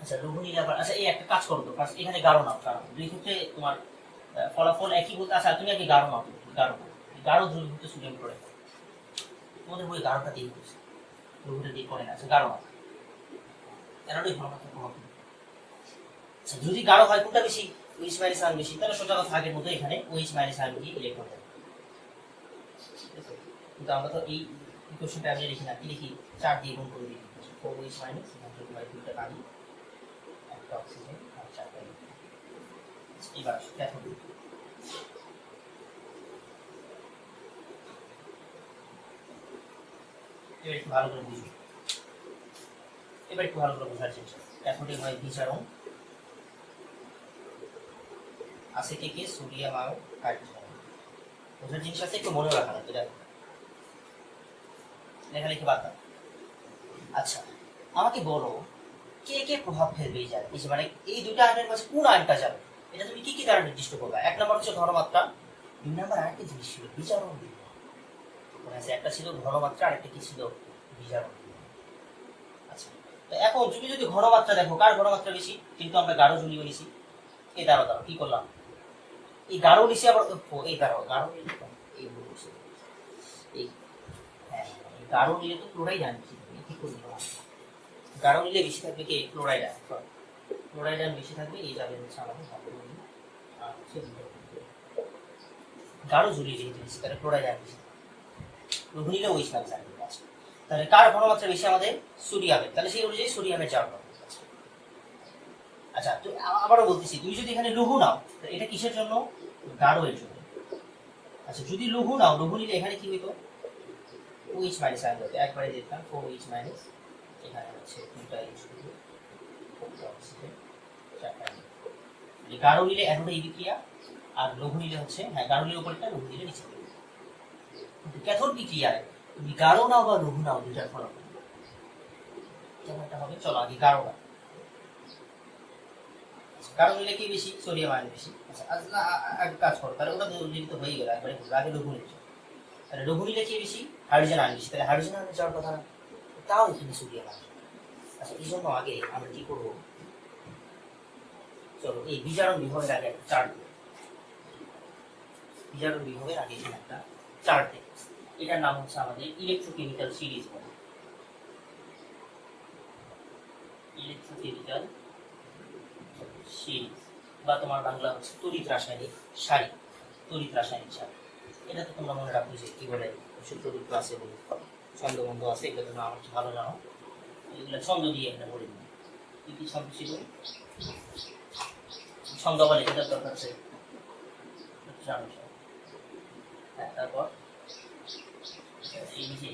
আচ্ছা লঘু নিলে আবার, আচ্ছা এই একটা কাজ করো তো, এখানে গাঢ় নাও, কারণ দুই ক্ষেত্রে তোমার ফলাফল একই বলতে। আচ্ছা তুমি আগে গাঢ় নাও, গাঢ় দ্রবীভূত সোডিয়াম ক্লোরাইড, তোমাদের বই গাঢ়টা দিয়ে দিচ্ছে, লঘুটা দিয়ে করে না। আচ্ছা গাঢ় নাও, অ্যানোডের ঘনমাত্রা প্রভাব। আচ্ছা যদি গাঢ় হয় কোনটা বেশি, OH মাইনাস আয়ন বেশি, তাহলে সোজা কথা আগের মতো এখানে OH মাইনাস আয়ন দিয়ে ইলেকট্রন দেবে। কিন্তু আমরা তো এই ইকুয়েশনটা আমি লিখি না, কি লিখি, 4 দিয়ে গুণ করে দিই, 4OH মাইনাস দুইটা পানি, একটা অক্সিজেন আর 4টা ইলেকট্রন। এবার দেখো এবার একটু ভালো করে বুঝো, এবার একটু ভালো করে বোঝার চেষ্টা। ক্যাথোডে হয় বিজারণ, আছে কে সোডিয়াম আয়ন, হাইড্রোজেন আয়ন। বোঝার জিনিস আছে, একটু মনে রাখা লাগবে, দেখো লেখালেখি বাদ দাও। আচ্ছা আমাকে বলো কে প্রভাব ফেলবে এই জায়গায়, মানে এই দুইটা আয়নের মাঝে কোন আয়নটা যাবে, এটা তুমি কি দ্বারা নির্দিষ্ট করবে? এক নম্বর হচ্ছে ঘনমাত্রা, দুই নম্বর আরেকটা জিনিস ছিল বিজারণ। একটা ছিল ঘনমাত্রা, আরেকটা কি ছিল, বিজারণ। আচ্ছা তো এখন তুমি যদি ঘনমাত্রা দেখো, কার ঘনমাত্রা বেশি, কিন্তু আমরা গাঢ় জলীয় নিছি, এই দাঁড়ো কি করলাম, এই গাঢ় নিছি, আবার এই গাঢ় এই এই হ্যাঁ গাঢ় নিলে তো ক্লোরাইড আয়ন বেশি থাকবে, কি করবি, গাঢ় নিলে বেশি থাকবে কি ক্লোরাইড আয়ন, ক্লোরাইড আয়ন বেশি থাকবে, এই যাবে হচ্ছে আমাদের গাঢ় জলীয় যেহেতু বেশি, তাহলে ক্লোরাইড আয়ন বেশি, লঘু নিলে OH মাইনাস আয়ন আছে। তাহলে কার ঘনমাত্রা বেশি, আমাদের সোডিয়ামের, তাহলে সেই অনুযায়ী সোডিয়ামের চার ঘন। আচ্ছা তো আবারও বলতেছি, তুমি যদি এখানে লঘু নাও, এটা কিসের জন্য, গাঢ় এর জন্য। আচ্ছা যদি লঘু নাও, লঘু নিলে এখানে কি হইতো, OH মাইনাস আয়ন হতো, একবারে দিতাম 4OH মাইনাস, এখানে হচ্ছে দুটো OH হতো, অক্সিজেন 4টা। গাঢ় নিলে অ্যানোডে এই বিক্রিয়া, আর লঘু নিলে হচ্ছে, হ্যাঁ গাঢ় নিলে উপরেরটা, লঘু নিলে নিচে। কিন্তু ক্যাথোড বিক্রিয়ায় তুমি গাঢ় নাও বা লঘু নাও, দুটার ফলাফল কেমনটা হবে, চলো আগে গাঢ় নাও। গাঢ় নিলে কি বেশি, সোডিয়াম আয়ন বেশি। আচ্ছা আগে কাজ করো, তাহলে ওটা যদি তো হয়ে গেল, একবারে আগে লঘু নিচ্ছ, তাহলে লঘু নিলে কি বেশি, হাইড্রোজেন আয়ন বেশি, তাহলে হাইড্রোজেন আয়নে যাওয়ার কথা না, তাও এখানে সোডিয়াম আয়ন। আচ্ছা এই জন্য আগে আমরা কি করবো, চলো এই বিজারণ বিভাগের আগে একটা চার্ট, বিজারণ বিভাগের আগে এখানে একটা চার্ট, এটার নাম হচ্ছে আমাদের ইলেকট্রোকেমিক্যাল সিরিজ বলে, ইলেকট্রোকেমিক্যাল সিরিজ, বা তোমার বাংলা হচ্ছে তড়িৎ রাসায়নিক সারি, তড়িৎ রাসায়নিক সারি। এটা তো তোমরা মনে রাখো যে কি বলে, সূত্রদূত ক্লাসে বলি, ছন্দবন্ধ আছে, এগুলো তোমরা আমার ভালো জানো, এগুলো ছন্দ দিয়ে এটা বলে দিই, কি কি ছন্দ ছিল, ছন্দ বলে এটার দরকার আছে, জানো। হ্যাঁ তারপর এই নিচে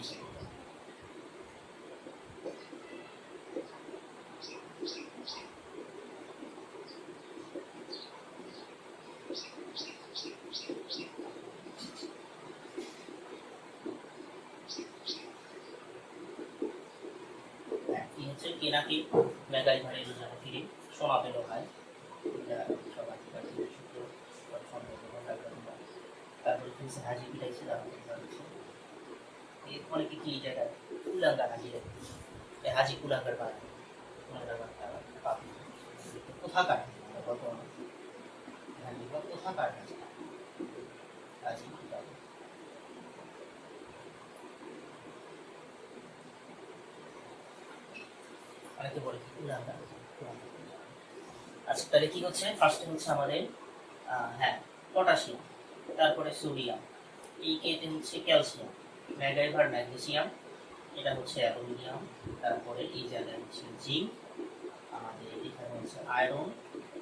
কে না কে ম্যাগাইভারের রোজানা ফিরে সোনা পেল ভাই, সবাই তারপরে কি হাজি পিটাইছে, অনেকে কি জায়গায় কুলাঙ্গার হাজি হাজি কুলাঙ্গার বানায়, কোথাকার কোথাকার হাজি হাজি অনেকে বলে কি কুলাঙ্গার। আচ্ছা তাহলে কি হচ্ছে, ফার্স্টে হচ্ছে আমাদের হ্যাঁ পটাশিয়াম, তারপরে সোডিয়াম, এই কেতে হচ্ছে ক্যালসিয়াম, ম্যাগাইভার ম্যাগনেসিয়াম, এটা হচ্ছে অ্যালুমিনিয়াম, তারপরে এই জায়গায় হচ্ছে জিঙ্ক, আমাদের এখানে হচ্ছে আয়রন,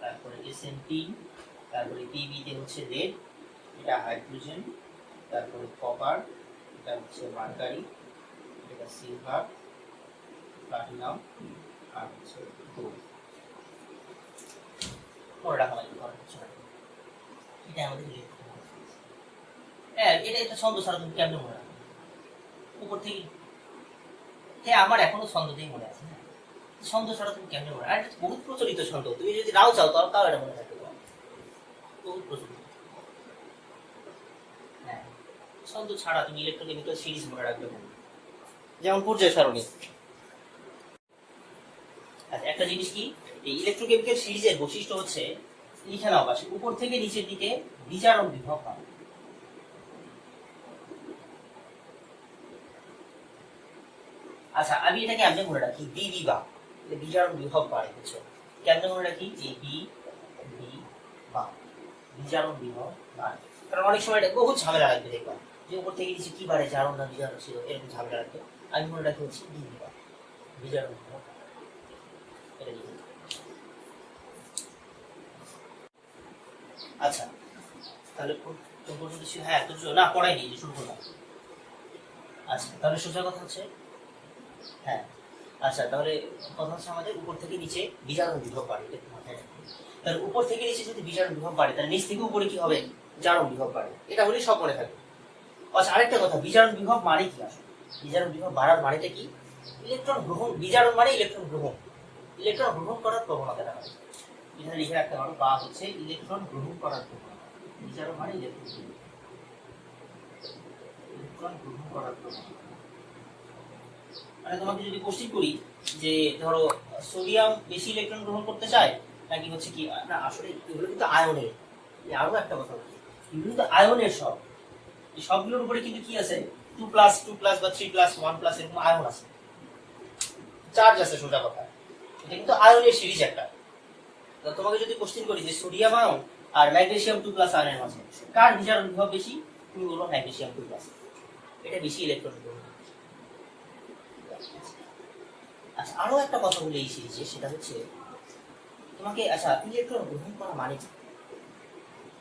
তারপরে SN3, তারপরে পিবিতে হচ্ছে লেড, এটা হাইড্রোজেন, তারপরে কপার, এটা হচ্ছে মার্কারি, এটা সিলভার, প্লাটিনাম, আর হচ্ছে গোল্ড। মনে রাখা লাগবে এটা আমাদের হ্যাঁ এটা ছন্দ ছাড়া তুমি কেমন মনে রাখবে উপর থেকে। হ্যাঁ আমার এখনো ছন্দ দিয়ে মনে আছে, হ্যাঁ ছন্দ ছাড়া তুমি কেমন মনে, আর বহুত প্রচলিত ছন্দ, তুমি যদি নাও চাও তাও এটা মনে থাকবে, বহুত প্রচলিত। হ্যাঁ ছন্দ ছাড়া তুমি ইলেকট্রোকেমিক্যাল সিরিজ মনে রাখবে না, যেমন পর্যায় সারণী। আচ্ছা একটা জিনিস কি, এই ইলেকট্রোকেমিক্যাল সিরিজের বৈশিষ্ট্য হচ্ছে লিখে নাও পাশে, উপর থেকে নিচের দিকে বিজারণ বিভব হয়। আচ্ছা আমি এটাকে এমনি মনে রাখি বি বিভা, বিজারণ বিভব বাড়ে, বুঝছো কেমনে মনে রাখি, যে বি বি বা বিজারণ বিভব বাড়ে, কারণ অনেক সময় এটা বহু ঝামেলা লাগবে, দেখবা যে উপর থেকে নিচে কি বাড়ে, জারণ না বিজারণ ছিল, এরকম ঝামেলা লাগবে। আমি মনে রাখি হচ্ছে বি বিভা, বিজারণ বিভব, এটা লিখে। আচ্ছা তাহলে হ্যাঁ তো না পড়াইনি, শুরু করলাম। আচ্ছা তাহলে সোজা কথা হচ্ছে হ্যাঁ, আচ্ছা তাহলে কথা হচ্ছে আমাদের উপর থেকে নিচে বিজারণ বিভব বাড়ে, এটা মাথায় রাখবে। তাহলে উপর থেকে নিচে যদি বিজারণ বিভব বাড়ে, তাহলে নিচ থেকে উপরে কি হবে, জারণ বিভব বাড়ে, এটা হলেই সব মনে থাকবে। আচ্ছা আরেকটা কথা, বিজারণ বিভব মানে কি আসলে, বিজারণ বিভব বাড়ার মানেটা কি, ইলেকট্রন গ্রহণ, বিজারণ মানে ইলেকট্রন গ্রহণ, ইলেকট্রন গ্রহণ করার প্রবণতাটা হয়, এখানে লিখে রাখতে পারো, বা হচ্ছে ইলেকট্রন গ্রহণ করার প্রবণতা, বিজারণ মানে ইলেকট্রন গ্রহণ করার প্রবণতা। মানে তোমাকে যদি কোশ্চেন করি যে ধরো সোডিয়াম বেশি ইলেকট্রন গ্রহণ করতে চায় নাকি হচ্ছে কি না, আসলে এগুলো কিন্তু আয়নের, আরো একটা কথা বলি, এগুলো কিন্তু আয়নের সব, এই সবগুলোর উপরে কিন্তু কি আছে 2+2+ বা 3+1+ এরকম আয়ন আছে, চার্জ আছে, সোজা কথা এটা কিন্তু আয়নের সিরিজ একটা। তোমাকে যদি কোশ্চেন করি যে সোডিয়াম আয়ন আর ম্যাগনেসিয়াম 2+ আয়নের মাঝে কার বিজারণ বিভব বেশি, তুমি বলবো ম্যাগনেসিয়াম 2+, এটা বেশি ইলেকট্রন গ্রহণ। আচ্ছা আরো একটা কথা বলি এই সিরিজে, সেটা হচ্ছে তোমাকে আচ্ছা ইলেকট্রন গ্রহণ করা মানে কি,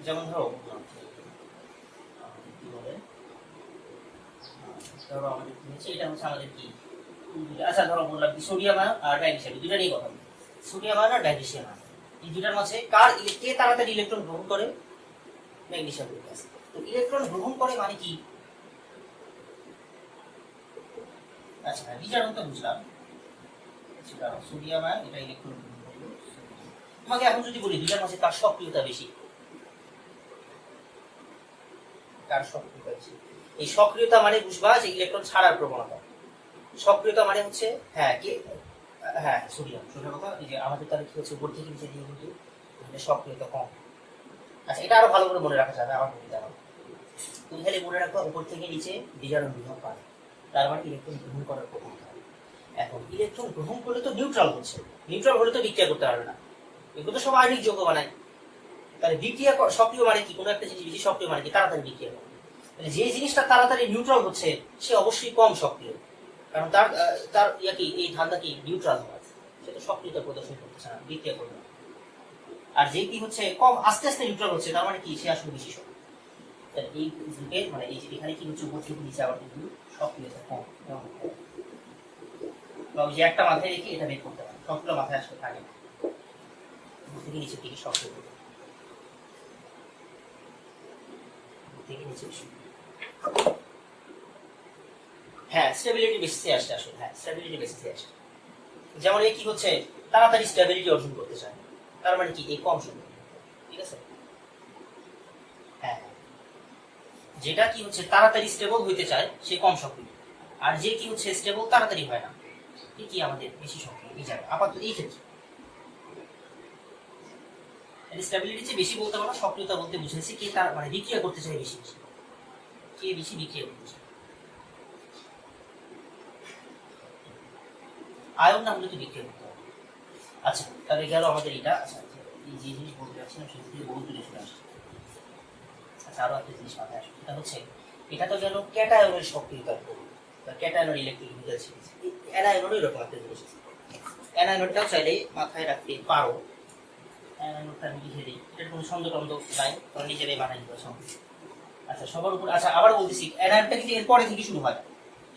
যেমন ধরো কি বলে, ধরো আমাদের এটা হচ্ছে আমাদের কি, আচ্ছা ধরো বললাম কি সোডিয়াম আয়ন আর ম্যাগনেসিয়াম, দুইটা নিয়ে কথা বলি, সোডিয়াম আয়ন আর ম্যাগনেসিয়াম আয়ন, এই দুটার মাঝে কার কে তাড়াতাড়ি ইলেকট্রন গ্রহণ করে, ম্যাগনেসিয়াম গ্রুপ। তো ইলেকট্রন গ্রহণ করে মানে কি, আচ্ছা বিজারণ তো বুঝলাম, সোডিয়াম আয়ন এটা ইলেকট্রন গ্রহণ করলো। তোমাকে এখন যদি বলি দুটার মাঝে কার সক্রিয়তা বেশি, কার সক্রিয়তা বেশি, এই সক্রিয়তা মানে বুঝবা যে ইলেকট্রন ছাড়ার প্রবণতা, সক্রিয়তা মানে হচ্ছে হ্যাঁ কি হ্যাঁ সোডিয়াম, সোজা কথা এই যে আমাদের তাহলে কি হচ্ছে উপর থেকে নিচে দিয়ে কিন্তু সক্রিয়তা কম। আচ্ছা এটা আরো ভালো করে মনে রাখা যাবে, আমার মনে জানো তুমি খালি মনে রাখবা উপর থেকে নিচে বিজারণ বিভব বাড়ে, তার মানে ইলেকট্রন গ্রহণ করার প্রবণতা। এখন ইলেকট্রন গ্রহণ করলে তো নিউট্রাল হচ্ছে, নিউট্রাল হলে তো বিক্রিয়া করতে পারবে না, এগুলো তো সব আয়নিক যৌগ বানায়, তাহলে বিক্রিয়া সক্রিয় মানে কি, কোনো একটা জিনিস বেশি সক্রিয় মানে কি তাড়াতাড়ি বিক্রিয়া করে, মানে যে জিনিসটা তাড়াতাড়ি নিউট্রাল হচ্ছে সে অবশ্যই কম সক্রিয়, কারণ তার তার ইয়া কি এই ধান্দা কি নিউট্রাল হওয়ার, সে তো সক্রিয়তা প্রদর্শন করতেছে না, বিক্রিয়া করবে না। আর যে কি হচ্ছে কম আস্তে আস্তে নিউট্রাল হচ্ছে, তার মানে কি সে আসলে বেশি সক্রিয়। এই গ্রুপে মানে এই যে এখানে কি হচ্ছে উপর থেকে নিচে আবার কিন্তু সক্রিয়তা কম, যে একটা মাথায় রেখে এটা বের করতে পারে, সবগুলো মাথায় আসলে থাকে না, উপর থেকে নিচের দিকে সক্রিয় থেকে নিচে হ্যাঁ স্টেবিলিটি বেসিসে আসে আসলে, হ্যাঁ স্টেবিলিটি বেসিসে আসে। যেমন এ কি হচ্ছে তাড়াতাড়ি স্টেবিলিটি অর্জন করতে চায়, তার মানে কি এই কম শক্তি, ঠিক আছে। হ্যাঁ, যেটা কি হচ্ছে তাড়াতাড়ি স্টেবল হইতে চায় সে কম শক্তি, আর যে কি হচ্ছে স্টেবল তাড়াতাড়ি হয় না কি আমাদের বেশি শক্তি এই জায়গায় আপাতত এই ক্ষেত্রে। স্টেবিলিটি যে বেশি বলতে পারো, সক্রিয়তা বলতে বুঝেছি কে তার মানে বিক্রিয়া করতে চায় বেশি বেশি, কে বেশি বিক্রিয়া করতে চায়। আয়ন না হলে তো বিক্রিয়া করতে হবে। আচ্ছা তাহলে গেল আমাদের এটা। আচ্ছা এই যে জিনিস বলতে চাচ্ছিলাম সেটা থেকে বহু দূরে চলে আসছে। আচ্ছা আরো একটা জিনিস মাথায় আসবে, সেটা হচ্ছে এটা তো গেল ক্যাটায়নের সক্রিয়তার উপর, ক্যাটায়নের ইলেকট্রিক্যাল সিরিজ। অ্যানায়নেরও এরকম একটা জিনিস আছে, অ্যানায়নটাও চাইলে মাথায় রাখতে পারো। অ্যানায়নটা আমি লিখে দিই, এটার কোনো ছন্দ টন্দ নাই, তোমরা নিজেরাই বানাই দিবা ছন্দ। আচ্ছা সবার উপর। আচ্ছা আবার বলতেছি, অ্যানায়নটা কিন্তু এর পরে থেকে শুরু হয়,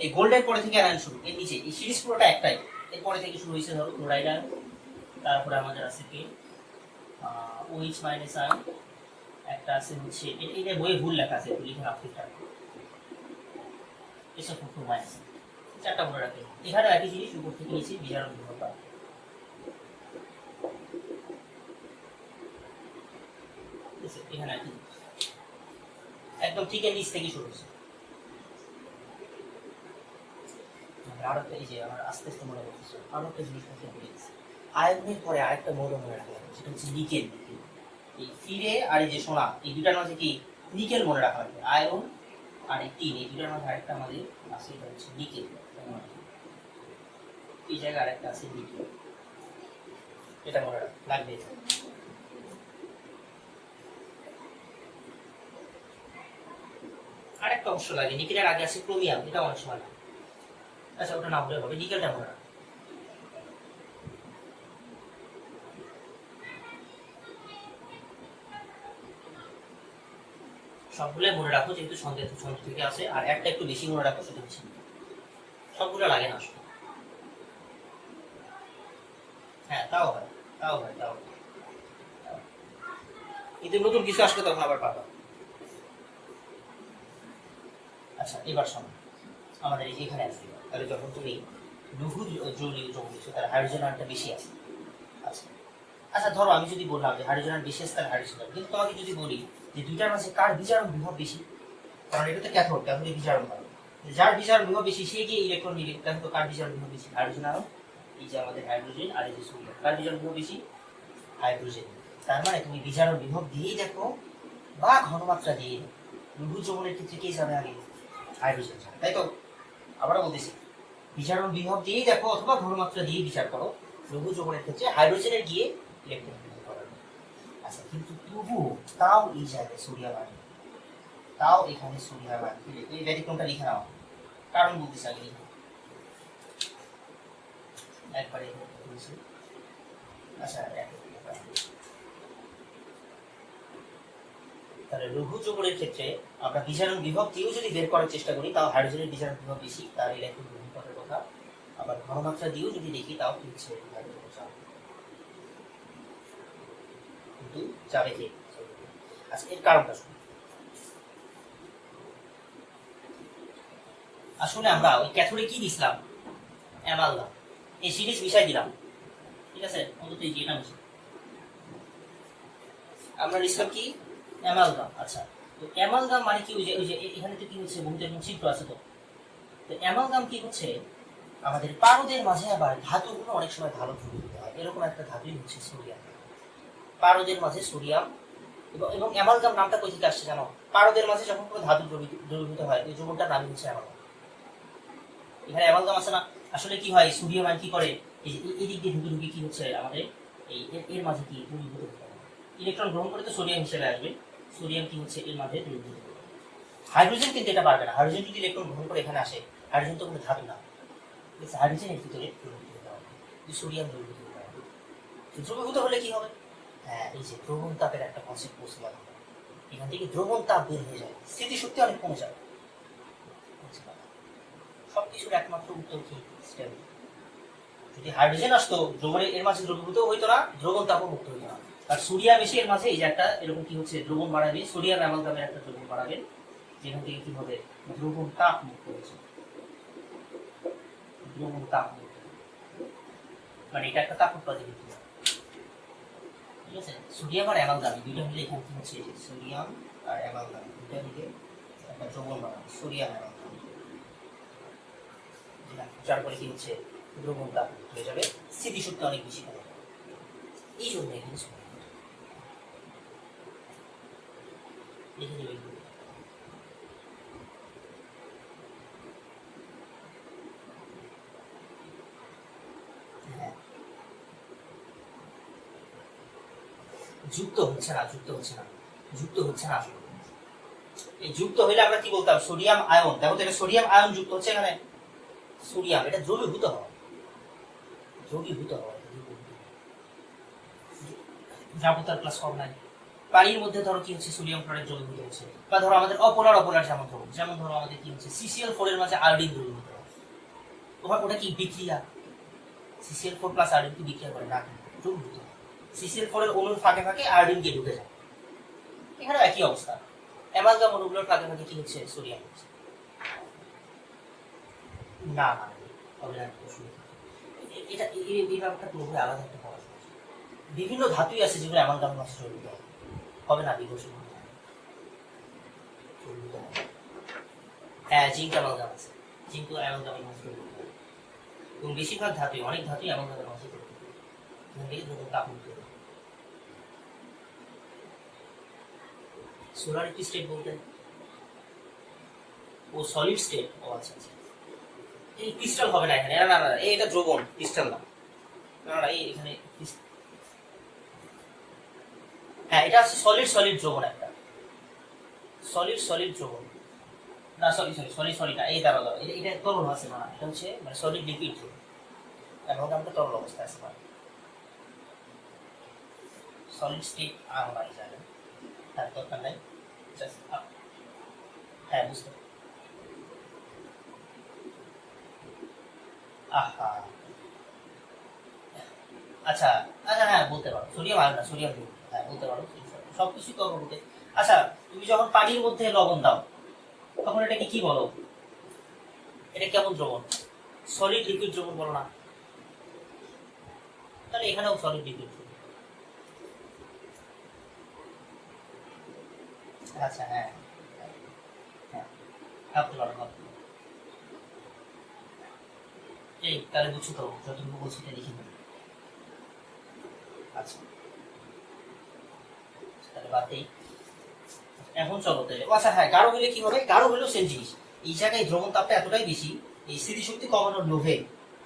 এই গোল্ডের পরে থেকে অ্যানায়ন শুরু, এর নিচে এই সিরিজ পুরোটা একটাই, এর পরে থেকে শুরু হয়েছে ধরো ক্লোরাইড আয়ন, তারপরে আমাদের আছে কি OH মাইনাস আয়ন, একটা আছে হচ্ছে এটা বইয়ে ভুল লেখা আছে, লিখে রাখতে এসব ফুফু মাইনাস, চারটা মনে রাখে। এখানে একই জিনিস উপর থেকে নিচে বিজারণ বিভাগ পাবে, এখানে একই একদম ঠিক নিচ থেকে শুরু হচ্ছে। আরো একটা এই যে আমার আস্তে আস্তে মনে করতেছে আরো একটা জিনিস মনে পড়ে গেছে, আয়নের পরে আরেকটা মৌল মনে রাখা লাগবে, সেটা হচ্ছে নিকেল। এই ফিরে আর এই যে সোনা, এই দুটার মাঝে কি নিকেল মনে রাখা লাগবে। আয়ন আর এই টিন, এই দুটার মাঝে আরেকটা আমাদের আছে, এটা হচ্ছে নিকেল। এই জায়গায় আরেকটা আছে নিকেল, এটা মনে লাগবে। আরেকটা অংশ লাগে নিকেলের আগে আছে ক্রোমিয়াম, এটা অনেক সময় লাগে। আচ্ছা ওটা না বলে হবে, নিকেলটা মনে রাখবে। সবগুলো মনে রাখো যেহেতু সন্দেহ থেকে আসে, আর একটা একটু বেশি মনে রাখো, সেটা হচ্ছে সবগুলো লাগে না আসলে। হ্যাঁ তাও হয়, তাও হয়, তাও হয়, কিন্তু নতুন কিছু আসলে তখন আবার পাবা। আচ্ছা এবার শোনো, আমাদের এই যে এখানে আসবে, তাহলে যখন তুমি লঘু জলীয় যৌগ দিচ্ছো তার হাইড্রোজেন আয়নটা বেশি আছে। আচ্ছা আচ্ছা ধরো আমি যদি বললাম যে হাইড্রোজেন আয়ন বেশি আছে, তার হাইড্রোজেন, কিন্তু তোমাকে যদি বলি যে দুইটার মাঝে কার বিজারণ বিভব বেশি, কারণ এটা তো ক্যাথোড, ক্যাথোডে বিজারণ হয়, যার বিজারণ বিভব বেশি সে গিয়ে ইলেকট্রন নিবে, দেখো তো কার বিজারণ বিভব বেশি, হাইড্রোজেন আয়ন। এই যে আমাদের হাইড্রোজেন আর এই যে সোডিয়াম, কার বিজারণ বিভব বেশি, হাইড্রোজেন। তার মানে তুমি বিজারণ বিভব দিয়েই দেখো বা ঘনমাত্রা দিয়ে, লঘু যৌগের ক্ষেত্রে কে যাবে আগে, হাইড্রোজেন যাবে, তাই তো। আবারও বলতেছি, বিজারণ বিভব দিয়েই দেখো অথবা ঘনমাত্রা দিয়ে বিচার করো, লঘু যৌগের ক্ষেত্রে হাইড্রোজেনের গিয়ে ইলেকট্রন বিভব করাবে। আচ্ছা কিন্তু তবু তাও এই জায়গায় সোডিয়াম আয়ন, তাও এখানে সোডিয়াম আয়ন, এই ব্যতিক্রমটা লিখে নাও, কারণ বলতেছি আগে লিখে একবারে। আচ্ছা তাহলে লঘু যৌগের ক্ষেত্রে আমরা বিজারণ বিভব দিয়েও যদি বের করার চেষ্টা করি, তাও হাইড্রোজেনের বিজারণ বিভব বেশি, তার ইলেকট্রন গ্রহণ করার কথা। আবার ঘনমাত্রা দিয়েও যদি দেখি তাও হচ্ছে কিন্তু যাবে কি। আচ্ছা এর কারণটা শুনুন, আসলে আমরা ওই ক্যাথোডে কি দিছিলাম, অ্যামালগাম, এই সিরিজ মিশাই দিলাম, ঠিক আছে, অন্তত এই যেটা মিশাই আমরা দিছিলাম কি অ্যামালগাম। আচ্ছা তো অ্যামালগাম মানে কি, ওই যে এখানে তো কি হচ্ছে বহুতের ছিদ্র আছে, তো অ্যামালগাম কি হচ্ছে আমাদের পারদের মাঝে আবার ধাতুগুলো অনেক সময় ভালো দ্রবীভূত হয়, এরকম একটা ধাতুই হচ্ছে সোডিয়াম। পারদের মাঝে সোডিয়াম এবং অ্যামালগাম নামটা কই থেকে আসছে জানো, পারদের মাঝে যখন কোনো ধাতু দ্রবীভূত হয় ওই যৌগটার নামই হচ্ছে অ্যামালগাম। এখানে অ্যামালগাম আছে না, আসলে কি হয় সোডিয়াম আয়ন কি করে এই দিক দিয়ে ঢুকে ঢুকে কি হচ্ছে আমাদের এই এর মাঝে কি দ্রবীভূত হতে হবে, ইলেকট্রন গ্রহণ করে তো সোডিয়াম হিসেবে আসবে, সোডিয়াম কি হচ্ছে এর মাঝে দ্রবীভূত হবে। হাইড্রোজেন কিন্তু এটা পারবে না, হাইড্রোজেন যদি ইলেকট্রন গ্রহণ করে এখানে আসে, হাইড্রোজেন তো কোনো ধাতু না, হাইড্রোজেনের ভিতরে দ্রবীভূত হতে হবে, সোডিয়াম দ্রবীভূত হতে হবে। দ্রবীভূত হলে কি হবে, হ্যাঁ এই যে দ্রবণ তাপের একটা কনসেপ্ট বলছিলাম, এখান থেকে দ্রবণ তাপ বের হয়ে যায়, স্থিতিশক্তি অনেক কমে যায়। সবকিছুর একমাত্র উত্তর কি, স্টেবিলিটি। যদি হাইড্রোজেন আসতো দ্রবণের এর মাঝে দ্রবীভূত হইতো না, দ্রবণ তাপও মুক্ত হইতো না। আর সোডিয়াম এসে এর মাঝে এই যে একটা এরকম কি হচ্ছে দ্রবণ বাড়াবে, সোডিয়াম অ্যামালগামের একটা দ্রবণ বাড়াবে, যেখান থেকে কি হবে দ্রবণ তাপ মুক্ত হয়েছে, দ্রবণ তাপ মুক্ত। মানে এটা একটা তাপ উৎপাদিত বিক্রিয়া, ঠিক আছে। সোডিয়াম আর অ্যামালগাম দুইটা মিলে এখানে কি হচ্ছে, সোডিয়াম আর অ্যামালগাম দুইটা মিলে একটা দ্রবণ বানাবে, সোডিয়াম অ্যামালগাম, যার ফলে কি হচ্ছে দ্রবণটা হয়ে যাবে, স্মৃতিশক্তি অনেক বেশি হবে। এই জন্য এখানে লিখে দেবে যুক্ত হচ্ছে না, যুক্ত হচ্ছে না, যুক্ত হচ্ছে না। এই যুক্ত হইলে আমরা কি বলতাম, সোডিয়াম আয়ন। দেখো তো এটা সোডিয়াম আয়ন যুক্ত হচ্ছে এখানে, সোডিয়াম, এটা দ্রবীভূত হওয়া, দ্রবীভূত হওয়া, যাবো তার প্লাস কম নাই। পানির মধ্যে ধরো কি হচ্ছে, সোডিয়াম ক্লোরাইড দ্রবীভূত হচ্ছে, বা ধরো আমাদের অপোলার অপোলার যেমন ধরো আমাদের কি হচ্ছে CCl4 এর মাঝে আয়োডিন দ্রবীভূত হয়, ওটা কি বিক্রিয়া, CCl4 প্লাস আয়োডিন কি বিক্রিয়া করে না, দ্রবীভূত হয়। CCl4 এর অণুর ফাঁকে ফাঁকে আয়োডিন গিয়ে ঢুকে যায়, এখানে একই অবস্থা। অ্যামালগাম অণুগুলোর ফাঁকে ফাঁকে কি হচ্ছে, সোডিয়াম হচ্ছে না, হবে না। এটা এই ব্যাপারটা পুরোপুরি আলাদা একটা পড়াশোনা। বিভিন্ন ধাতুই আছে যেগুলো অ্যামালগাম মাসে চলতে হবে না, বিকশিত হ্যাঁ, জিঙ্ক অ্যামালগাম আছে, জিঙ্ক অ্যামালগামের মাসে চলতে হবে, এবং বেশিরভাগ ধাতুই, অনেক ধাতুই অ্যামালগামের মাসে চলতে হবে, তাপ উঠতে হবে। সোলারিটি স্টেট বলতে ও সলিড স্টেট, ও আচ্ছা আচ্ছা, এই ক্রিস্টাল হবে না এখানে, না না, এটা দ্রবণ, ক্রিস্টাল না, না না, এই এখানে হ্যাঁ, এটা হচ্ছে সলিড সলিড দ্রবণ, একটা সলিড সলিড দ্রবণ, না সরি সরি সরি সরি না, এই দাঁড়া দাঁড়া, এটা তরল আছে না, এটা হচ্ছে মানে সলিড লিকুইড দ্রবণ, এখন আমরা তরল অবস্থায় আছে না, সলিড স্টেট আমরা জানি, তার দরকার নাই, হ্যাঁ বুঝতে, আহা আচ্ছা আচ্ছা, হ্যাঁ বলতে পারো, সোডিয়াম আয়ন না, সোডিয়াম, হ্যাঁ বলতে পারো, সবকিছু তরল বলতে। আচ্ছা, তুমি যখন পানির মধ্যে লবণ দাও তখন এটাকে কি বলো, এটা কেমন দ্রবণ, সলিড লিকুইড দ্রবণ বলো না, তাহলে এখানেও সলিড লিকুইড। আচ্ছা হ্যাঁ হ্যাঁ, ভাবতে পারো, ভাবতে পারো। এই তাহলে বুঝছো তো, যতটুকু বলছি এটা লিখে নেবে। আচ্ছা তাহলে বাদ দেই, এখন চলো তাহলে। আচ্ছা হ্যাঁ, গাঢ় হলে কি হবে, গাঢ় হলেও সেম জিনিস, এই জায়গায় দ্রবণ তাপটা এতটাই বেশি, এই স্মৃতিশক্তি কমানোর লোভে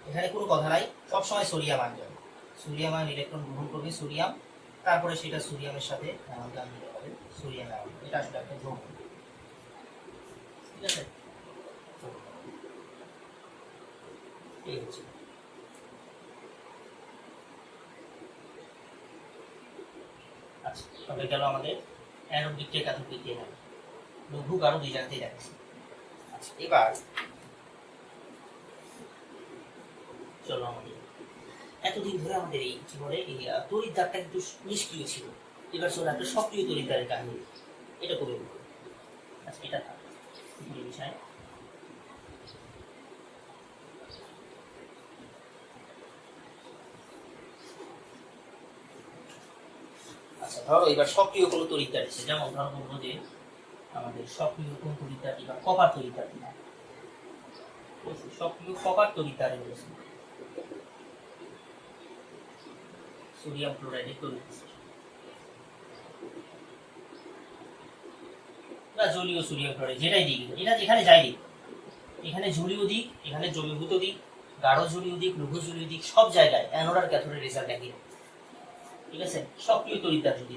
এখানে কোনো কথা নাই, সবসময় সোডিয়াম আয়ন যাবে, সোডিয়াম আয়ন ইলেকট্রন গ্রহণ করবে সোডিয়াম, তারপরে সেটা সোডিয়ামের সাথে অ্যামালগাম মিলে হবে সোডিয়াম আয়ন, এটা আসলে একটা দ্রবণ, ঠিক আছে। এই হচ্ছে, আচ্ছা তবে গেল আমাদের অ্যানোড দিক থেকে ক্যাথোড দিক দিয়ে যাবে, লঘু গাঢ় দুই জায়গাতেই দেখাচ্ছি। আচ্ছা এবার চলো, আমাদের এতদিন ধরে আমাদের এই কি বলে এই তড়িৎদ্বারটা কিন্তু নিষ্ক্রিয় ছিল, এবার চলো একটা সক্রিয় তড়িৎদ্বারের কাহিনী, এটা কবে বলবো। আচ্ছা এটা বিষয়, আচ্ছা ধরো এবার সক্রিয় কোনো তড়িৎদ্বার এসে, যেমন ধরো বলবো যে আমাদের সক্রিয় কোন তড়িৎদ্বারটি বা কপার তড়িৎদ্বারটি, সক্রিয় কপার তড়িৎদ্বারে রয়েছে সোডিয়াম ক্লোরাইডের তড়িৎ বা জলীয় সোডিয়াম ক্লোরাইড, যেটাই দিক, এটা যেখানে যাই দিক, এখানে জলীয় দিক, এখানে দ্রবীভূত দিক, গাঢ় জলীয় দিক, লঘু জলীয় দিক, সব জায়গায় অ্যানোড আর ক্যাথোডের রেজাল্ট একই, ঠিক আছে, সক্রিয় তড়িৎদ্বার যদি।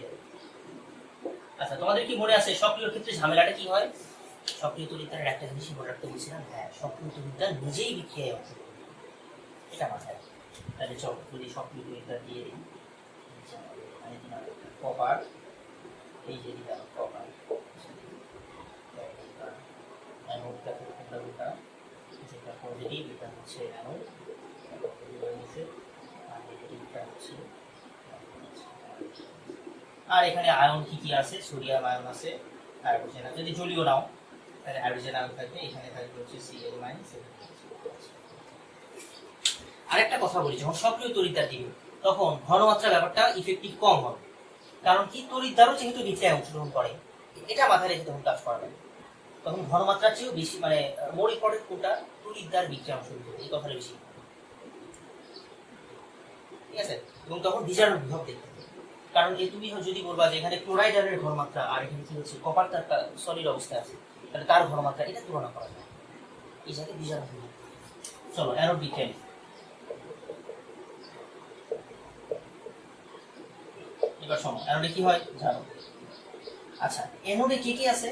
আচ্ছা তোমাদের কি মনে আছে সক্রিয় ক্ষেত্রে ঝামেলাটা কি হয়, সক্রিয় তড়িৎদ্বারের একটা জিনিসই মনে রাখতে বলছিলাম, হ্যাঁ সক্রিয় তড়িৎদ্বার নিজেই বিক্রিয়ায় অংশ নেবে, এটা মাথায়। তাহলে চল যদি সক্রিয় তড়িৎদ্বার দিয়ে দিই, কপার, এই যে দিলাম কপার, অ্যানোড ক্যাথোড কোনটা, যেটা পজিটিভ এটা হচ্ছে অ্যানোড, আর এটা হচ্ছে, আর এখানে আয়ন কি কি আছে, সোডিয়াম আয়ন আছে, হাইড্রোজেন আছে, যদি জলীয় নাও তাহলে হাইড্রোজেন আয়ন থাকবে, এখানে থাকবে হচ্ছে Cl-, আরেকটা কথা বলি, যখন সক্রিয় তড়িৎদ্বার দিবে তখন ঘনমাত্রা ব্যাপারটা ইফেক্টিভ কম হবে। কারণ কি, তড়িৎদ্বারও যেহেতু বিক্রিয়ায় অংশগ্রহণ করে, এটা মাথায় রেখে তখন কাজ করা লাগে। তখন ঘনমাত্রার চেয়েও বেশি, মানে মোর ইম্পর্টেন্ট কোনটা, তড়িৎদ্বার বিক্রিয়া অংশগ্রহণ করে, এই কথাটা বেশি, ঠিক আছে। এবং তখন বিজারণ বিভব দেখতে হবে। কারণ তুমি যদি বলবা যে এখানে ক্লোরাইড আয়নের ঘনমাত্রা আর এখানে কি হচ্ছে কপার তার সলিড অবস্থায় আছে, তাহলে তার ঘনমাত্রা এটা তুলনা করা যায়, এই জায়গায় বিজারণ বিভব। চলো অ্যানোড বিক্রিয়া। এবার শোনো, অ্যানোডে কি হয় জানো? আচ্ছা, অ্যানোডে কি কি আছে?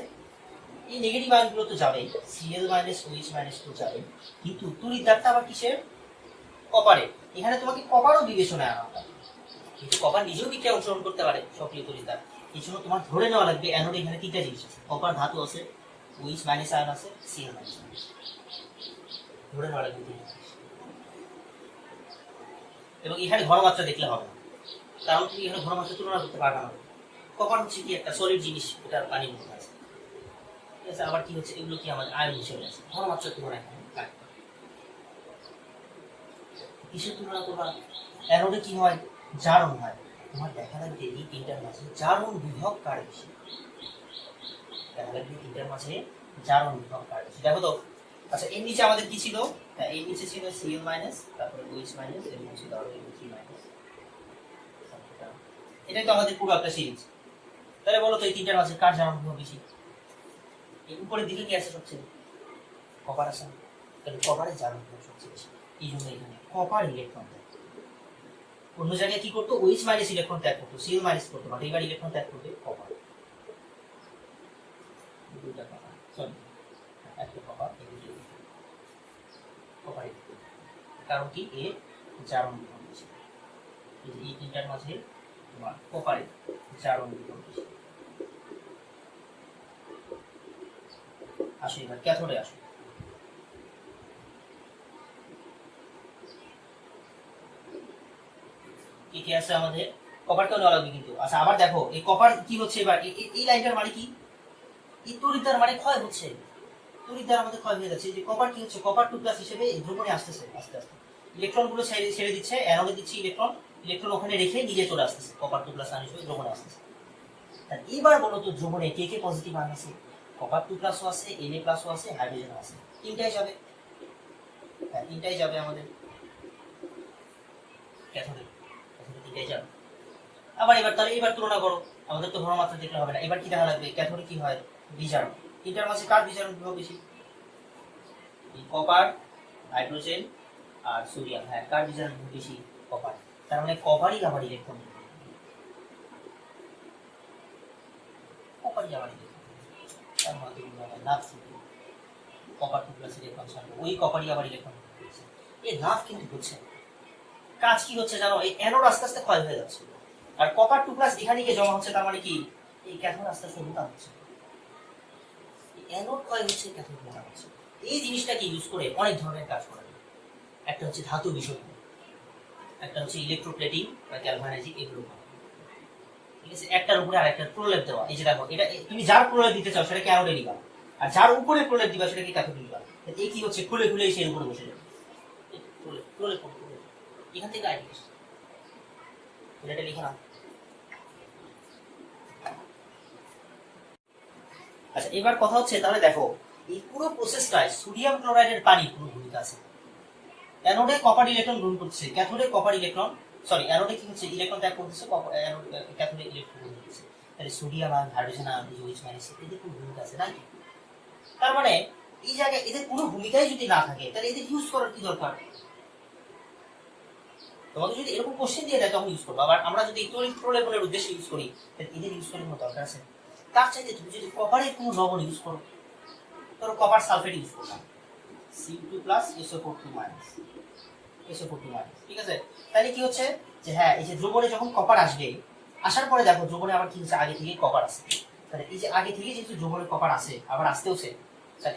এই নেগেটিভ আয়নগুলো তো যাবে, Cl- OH- তো যাবে, কিন্তু তড়িৎদ্বারটা আবার কিসের? কপারে। এখানে তোমাকে কপারও বিবেচনায় আনা হবে, কিন্তু কপার নিজেও বিক্রিয়া অংশগ্রহণ করতে পারে সক্রিয় তড়িৎদ্বার। এই জন্য তোমার ধরে নেওয়া লাগবে অ্যানোডে এখানে তিনটা জিনিস আছে, কপার ধাতু আছে, OH- আয়ন আছে, Cl- ধরে নেওয়া লাগবে তিনটা জিনিস। এবং এখানে ঘনমাত্রা দেখলে হবে না, কারণ তুমি এখানে ঘনমাত্রা তুলনা করতে পারবে না। কপার হচ্ছে কি একটা সলিড জিনিস, এটা পানির মধ্যে আছে, ঠিক আছে। আবার কি হচ্ছে, এগুলো কি আমাদের আয়ন হিসেবে আছে, ঘনমাত্রা তুলনা এখানে কিসের তুলনা করবা? অ্যানোডে কি হয়? জারণ হয়। তোমার দেখা লাগবে এই তিনটার মাঝে জারণ বিভব কার বেশি, দেখা লাগবে তিনটার মাঝে জারণ বিভব কার বেশি, দেখো তো। আচ্ছা, এর নিচে আমাদের কি ছিল? এর নিচে ছিল Cl-, তারপরে OH- এবং ছিল O3-। এটাই তো আমাদের পুরো একটা সিরিজ। তাহলে বলো তো এই তিনটার মাঝে কার জারণ বিভব বেশি? এই উপরের দিকে কি আছে সবচেয়ে? কপার আছে, তাহলে কপারের জারণ বিভব সবচেয়ে বেশি। এই জন্য এখানে কপার ইলেকট্রন দেয়। অন্য জায়গায় কি করতো, OH- ইলেকট্রন ত্যাগ করতো, Cl- করতো, বাট এবার ইলেকট্রন ত্যাগ করবে কপার। দুইটা কপার, সরি একটা কপার, কপার। কারণ কি, এর জারণ বিভব বেশি। এই তিনটার মাঝে তোমার কপারের জারণ বিভব বেশি। আসো এবার ক্যাথোডে আসো। কি কি আছে আমাদের? কপারটাও নেওয়া লাগবে কিন্তু। আচ্ছা, আবার দেখো এই কপার কি হচ্ছে এবার, এই লাইনটার মানে কি? এই তড়িৎদ্বার মানে ক্ষয় হচ্ছে, তড়িৎদ্বার আমাদের ক্ষয় হয়ে যাচ্ছে। যে কপার কি হচ্ছে, কপার 2+ হিসেবে ধ্রুবণে আসতেছে আস্তে আস্তে, ইলেকট্রন গুলো ছেড়ে দিচ্ছে, অ্যানোডে দিচ্ছে ইলেকট্রন, ইলেকট্রন ওখানে রেখে নিজে চলে আসতেছে, কপার 2+ আয়ন হিসেবে ধ্রুবণে আসতেছে। এবার বলো তো, ধ্রুবণে কে কে পজিটিভ আয়ন আছে? কপার 2+ও আছে, Na+ও আছে, হাইড্রোজেনও আছে, তিনটাই যাবে। হ্যাঁ, তিনটাই যাবে আমাদের ক্যাথোডে, তিনটাই যাবে। আবার এবার তাহলে এবার তুলনা করো, আমাদের তো ঘনমাত্রা দেখলে হবে না, এবার কি দেখা লাগবে? ক্যাথোডে কি হয়? বিজারণ। তিনটার মাঝে কার বিজারণ বিভব বেশি? কপার, হাইড্রোজেন আর সোডিয়াম। হ্যাঁ, কার বিজারণ বিভব বেশি? কপার। তার মানে কপারই আবার ইলেকট্রন, কপারই আবার ইলেকট্রন, তার মানে লাভ কপার 2+ ইলেকট্রন ছাড়বে, ওই কপারই আবার ইলেকট্রন দিচ্ছে। এই লাভ কিন্তু হচ্ছে কাজ কি হচ্ছে জানো? এই অ্যানোড আস্তে আস্তে ক্ষয় হয়ে যাচ্ছে, আর কপার 2+ এখানে গিয়ে জমা হচ্ছে, তার মানে কি এই ক্যাথোড আস্তে আস্তে মোটা হচ্ছে, অ্যানোড ক্ষয় হচ্ছে, ক্যাথোড মোটা হচ্ছে। এই জিনিসটাকে ইউজ করে অনেক ধরনের কাজ করা যায়। একটা হচ্ছে ধাতু বিশোধন, একটা হচ্ছে ইলেকট্রোপ্লেটিং বা গ্যালভানাইজিং, এগুলো ঠিক আছে। একটার উপরে আরেকটার প্রলেপ দেওয়া। এই যে দেখো, এটা তুমি যার প্রলেপ দিতে চাও সেটাকে অ্যানোডে দিবা, আর যার উপরে প্রলেপ দিবা সেটাকে ক্যাথোডে দিবা। এই কি হচ্ছে, খুলে খুলে এসে এর উপরে বসে যাবে। প্রলেপ এখান থেকে আইডিয়া, এটা লিখে নাও। আচ্ছা, এবার কথা হচ্ছে, তাহলে দেখো এই পুরো প্রসেসটায় সোডিয়াম ক্লোরাইডের পানির কোনো ভূমিকা আছে? অ্যানোডে কপার ইলেকট্রন গ্রহণ করছে, ক্যাথোডে কপার ইলেকট্রন, সরি অ্যানোডে কি হচ্ছে, ইলেকট্রন ত্যাগ করতেছে, ক্যাথোডে ইলেকট্রন গ্রহণ করছে। তাহলে sodium ion, hydrogen ion, OH- এদের কোনো ভূমিকা আছে নাকি? তার মানে এই জায়গায় এদের কোনো ভূমিকাই যদি না থাকে, তাহলে এদের ইউজ করার কি দরকার? তোমাকে যদি এরকম কোশ্চেন দিয়ে দেয় তখন ইউজ করবো, আবার আমরা যদি তড়িৎ প্রলেপনের উদ্দেশ্যে ইউজ করি, তাহলে এদের ইউজ করার কোনো দরকার আছে? তার চাইতে তুমি যদি কপারের কোনো লবণ ইউজ করো, ধরো কপার সালফেট ইউজ করলাম, Cu+, SO4₂, ঠিক আছে। তাহলে কি হচ্ছে যে, হ্যাঁ এই যে দ্রবণে যখন কপার আসবে, আসার পরে দেখো দ্রবণে আবার কি হচ্ছে, আগে থেকে কপার আছে, তাহলে এই যে আগে থেকে যেহেতু দ্রবণে কপার আছে, আবার আসতেওছে,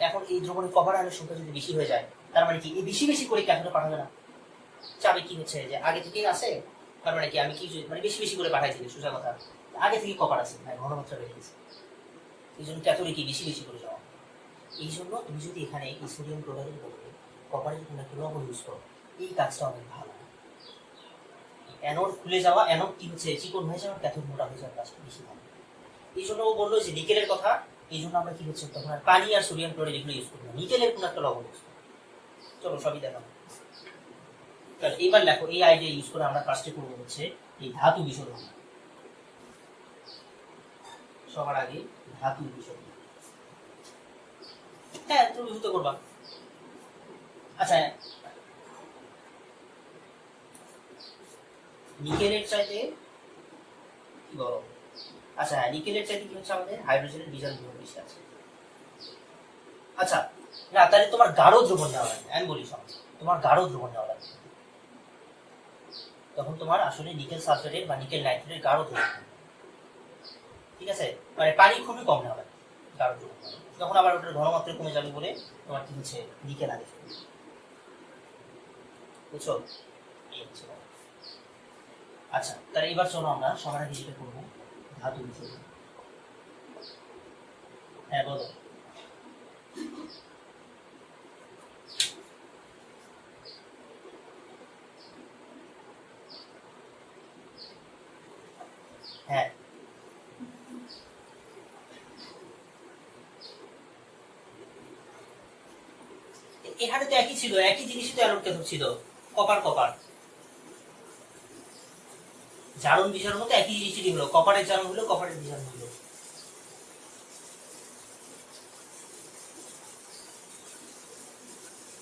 এখন এই দ্রবণে কপার আয়নের সংখ্যা যদি বেশি হয়ে যায়, তার মানে কি এই বেশি বেশি করে ক্যাথোডে পাঠাবে না? চাবে কি হচ্ছে যে আগে থেকেই আছে, তার মানে কি আমি কি মানে বেশি বেশি করে পাঠাই দিলে, সোজা কথা, আগে থেকে কপার আছে, হ্যাঁ ঘনমাত্রা বেড়ে গেছে, এই জন্য ক্যাথোডে কি বেশি বেশি করে যাওয়া। এই জন্য তুমি যদি এখানে এই সোডিয়াম ক্লোরাইডের বদলে কপারের কোনো একটা লবণ ইউজ করো, এই কাজটা অনেক ভালো। অ্যানোড খুলে যাওয়া, অ্যানোড কি হচ্ছে চিকন হয়ে যাওয়া, ক্যাথোড মোটা হয়ে যাওয়ার কাজটা বেশি ভালো। এই জন্য ও বললো যে নিকেলের কথা, এই জন্য আমরা কি হচ্ছে তখন আর পানি আর সোডিয়াম ক্লোরাইড এগুলো ইউজ করবো, নিকেলের কোনো একটা লবণ ইউজ করবো। চলো সবই দেখাবো। তাহলে এবার দেখো এই আইডিয়া ইউজ করে আমরা ফার্স্টে করবো হচ্ছে এই ধাতু বিশোধন। সবার আগে ধাতু বিশোধন। হ্যাঁ তুমি বুঝতে করবা। আচ্ছা নিকেলের চাইতে কি বলো, আচ্ছা হ্যাঁ নিকেলের চাইতে কি হচ্ছে আমাদের হাইড্রোজেনের বিজাল দ্রবণ বেশি আছে। আচ্ছা না তাহলে তোমার গাঢ় দ্রবণ নেওয়া লাগবে, আমি বলি সব তোমার গাঢ় দ্রবণ নেওয়া লাগবে, তখন তোমার আসলে নিকেল সালফেটের বা নিকেল নাইট্রেটের গাঢ় দ্রবণ, ঠিক আছে, মানে পানি খুবই কম নেওয়া লাগবে গাঢ় দ্রবণ, তখন আবার ওটার ঘনমাত্রা কমে যাবে বলে তোমার কি হচ্ছে নিকেল আগে, বুঝছো? এই হচ্ছে। আচ্ছা তাহলে এবার চলো আমরা সবার আগে যেটা করবো ধাতু বিশোধন। হ্যাঁ বলো। হ্যাঁ এখানে তো একই ছিল, একই জিনিসই তো অ্যানোড ক্যাথোড ছিল, কপার কপার জারণ বিজারণ মতো একই জিনিসই হলো, কপারের জারণ হলো কপারের বিজারণ হলো।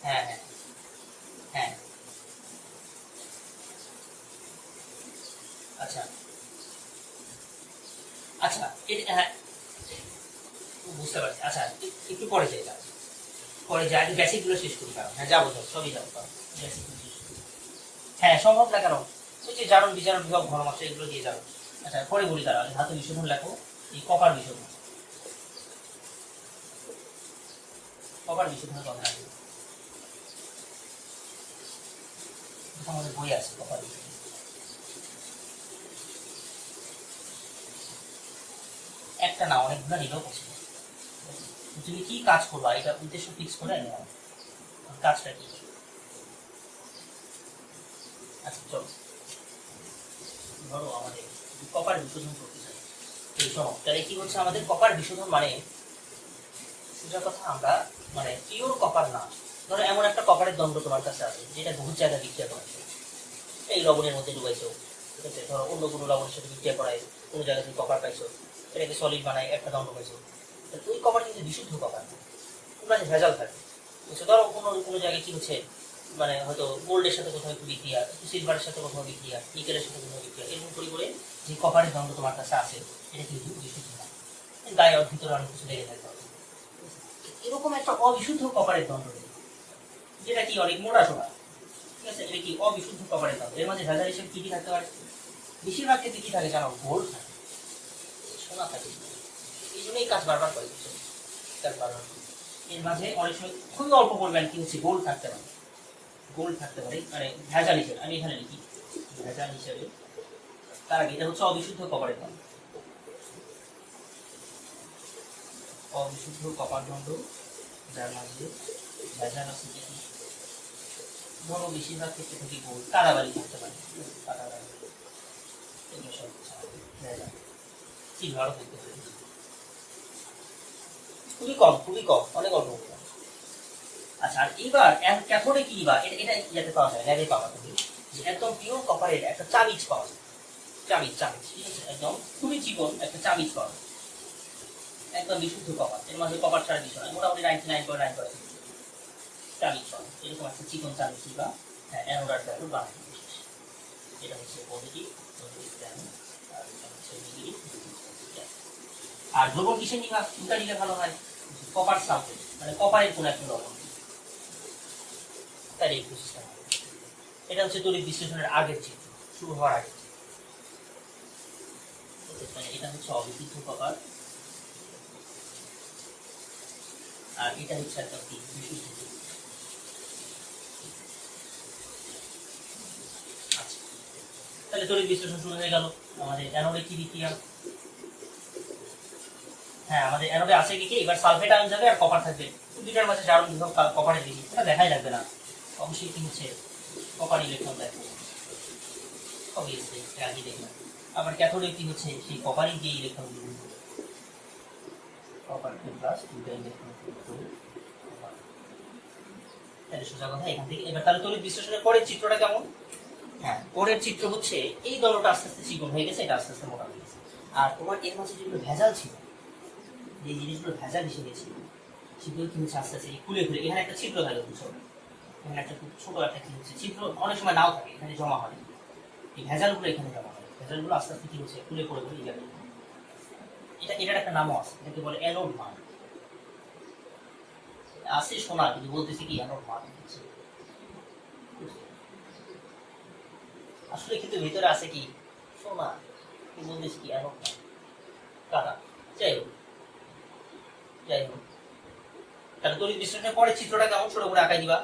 হ্যাঁ হ্যাঁ হ্যাঁ আচ্ছা আচ্ছা হ্যাঁ বুঝতে পারছি। আচ্ছা একটু পরে যাই, পরে যাই বেসিক গুলো শেষ করি, কারণ হ্যাঁ যাবো সবই যাবো, হ্যাঁ সম্ভব না কেন, ওই যে জারণ বিজারণ বিভব ঘনমাত্রা এগুলো দিয়ে যাবো। আচ্ছা পরে বলি, তারা ধাতু বিশোধন লেখো, এই কপার বিশোধন, কপার বিশোধনের কথা আছে আমাদের বই আছে কপার বিশোধন। একটা না অনেকগুলো নিলেও পছন্দ, তুমি কি কাজ করবা এটা উদ্দেশ্য ফিক্স করে নেওয়া, কাজটা কি। আচ্ছা চলো ধরো আমাদের কপার বিশোধন করতে চাই, এই শোনো তাহলে কি হচ্ছে আমাদের কপার বিশোধন মানে সোজা কথা আমরা মানে পিওর কপার না, ধরো এমন একটা কপারের দণ্ড তোমার কাছে আছে যেটা বহু জায়গায় বিক্রিয়া করাচ্ছে, এই লবণের মধ্যে ডুবাইছো, ঠিক আছে, ধরো অন্য কোনো লবণের সাথে বিক্রিয়া করায় কোনো জায়গা থেকে কপার পাইছো, এটাকে সলিড বানায় একটা দণ্ড পাইছো, ওই কপার কিন্তু বিশুদ্ধ কপার না, তোমরা যে ভেজাল থাকে, বুঝছো, ধরো কোনো কোনো জায়গায় কি হচ্ছে মানে হয়তো গোল্ডের সাথে কোথাও একটু বিক্রিয়া, একটু সিলভারের সাথে কোথাও বিক্রিয়া, নিকেলের সাথে কোথাও বিক্রিয়া, এরকম করে করে যে কপারের দণ্ড তোমার কাছে আছে এটা কিন্তু বিশুদ্ধ না, গায়ে ভিতরে অনেক কিছু লেগে থাকে, এরকম একটা অবিশুদ্ধ কপারের দণ্ড যেটা কি অনেক মোটা সোনা, ঠিক আছে, এটা কি অবিশুদ্ধ কপারের দণ্ড, এর মধ্যে ভেজাল হিসেবে কি কি থাকতে পারে, বেশিরভাগ ক্ষেত্রে কি থাকে জানো, গোল্ড থাকে, সোনা থাকে, এই জন্য এই কাজ বারবার করে কাজ বারবার, এর মাঝে অনেক সময় খুবই অল্প পরিমাণ কি হচ্ছে গোল্ড থাকতে পারে, গোল্ড থাকতে পারে মানে ভেজাল হিসেবে, আমি এখানে লিখি ভেজাল হিসেবে, তার আগে এটা হচ্ছে অবিশুদ্ধ কপারের দণ্ড, অবিশুদ্ধ কপার দণ্ড যার মাঝে ভেজাল আছে কি, ধরো বেশিরভাগ ক্ষেত্রে থেকে গোল্ড, কাদাবালি থাকতে পারে, কাদাবালি এগুলো সব ভেজাল, সিলভারও থাকতে পারে, খুবই কম অনেক অল্প। আচ্ছা আর এবার ক্যাথোডে কি বা এটা এটা যাতে পাওয়া যায় ল্যাবে পাওয়া তুমি, যে একদম পিওর কপারের একটা চামিচ পাওয়া যায়, চামিচ ঠিক আছে, একদম খুবই চিকন একটা চামিচ পাওয়া যায়, একদম বিশুদ্ধ কপার, এর মাঝে কপার ছাড়া কিছু নয়, মোটামুটি 99.9% চামিচ পাওয়া, এরকম একটা চিকন চামিচ বা অ্যানোডার ক্যাথোড বানানো, এটা হচ্ছে পজিটিভ, আর এটা হচ্ছে নেগেটিভ। আর দ্রবণ কিসের নিবা দুটা নিলে ভালো হয়, কপার সালফেট মানে কপারের কোন একটা লবণ, তার এই প্রসেসটা, এটা হচ্ছে তড়িৎ বিশ্লেষণের আগের চিত্র, শুরু হওয়ার আগে, এটা হচ্ছে অবিশুদ্ধ কপার, আর এটা হচ্ছে একটা বিশুদ্ধ। আচ্ছা তাহলে তড়িৎ বিশ্লেষণ শুরু হয়ে গেল, আমাদের অ্যানোডে কি বিক্রিয়া, হ্যাঁ আমাদের অ্যানোডে আছে কি, এবার সালফেট আয়ন যাবে আর কপার থাকবে, দুইটার মাঝে জারণ বিভব কপারের বেশি, এটা দেখাই লাগবে না, অবশ্যই কি হচ্ছে কপার ইলেকট্রন দেখো অবভিয়াসলি আগে দেখলাম। আবার ক্যাথোডে কি হচ্ছে সেই কপারই যে ইলেকট্রনগুলো কপার 2+ দুটো ইলেকট্রন তাহলে সোজা কথা এখান থেকে এবার তাহলে তড়িৎ বিশ্লেষণের পরের চিত্রটা কেমন? হ্যাঁ, পরের চিত্র হচ্ছে এই দলটা আস্তে আস্তে চিকন হয়ে গেছে, এটা আস্তে আস্তে মোটা হয়ে গেছে। আর তোমার এর মাঝে যেগুলো ভেজাল ছিল, যে জিনিসগুলো ভেজাল এসে গেছিল সেগুলো কি হচ্ছে আস্তে আস্তে খুলে খুলে এখানে একটা ছিদ্র থাকে বুঝছো, এখানে একটা খুব ছোট একটা কি হচ্ছে ছিদ্র অনেক সময় নাও থাকে, এখানে জমা হয়, এই ভেজালগুলো এখানে জমা হয়, ভেজালগুলো আস্তে আস্তে কি হচ্ছে খুলে পড়ে পড়ে যাবে। এটার একটা নামও আছে, এটাকে বলে অ্যানোড মান। আছে শোনা কিন্তু বলতেছি কি অ্যানোড মান হচ্ছে আসলে কিন্তু ভিতরে আছে কি সোনা, কি বলতেছি কি অ্যানোড মান কাটা। যাই হোক তাহলে তড়িৎ বিশ্লেষণের পরে চিত্রটা কেমন ছোট করে আঁকাই দিবা।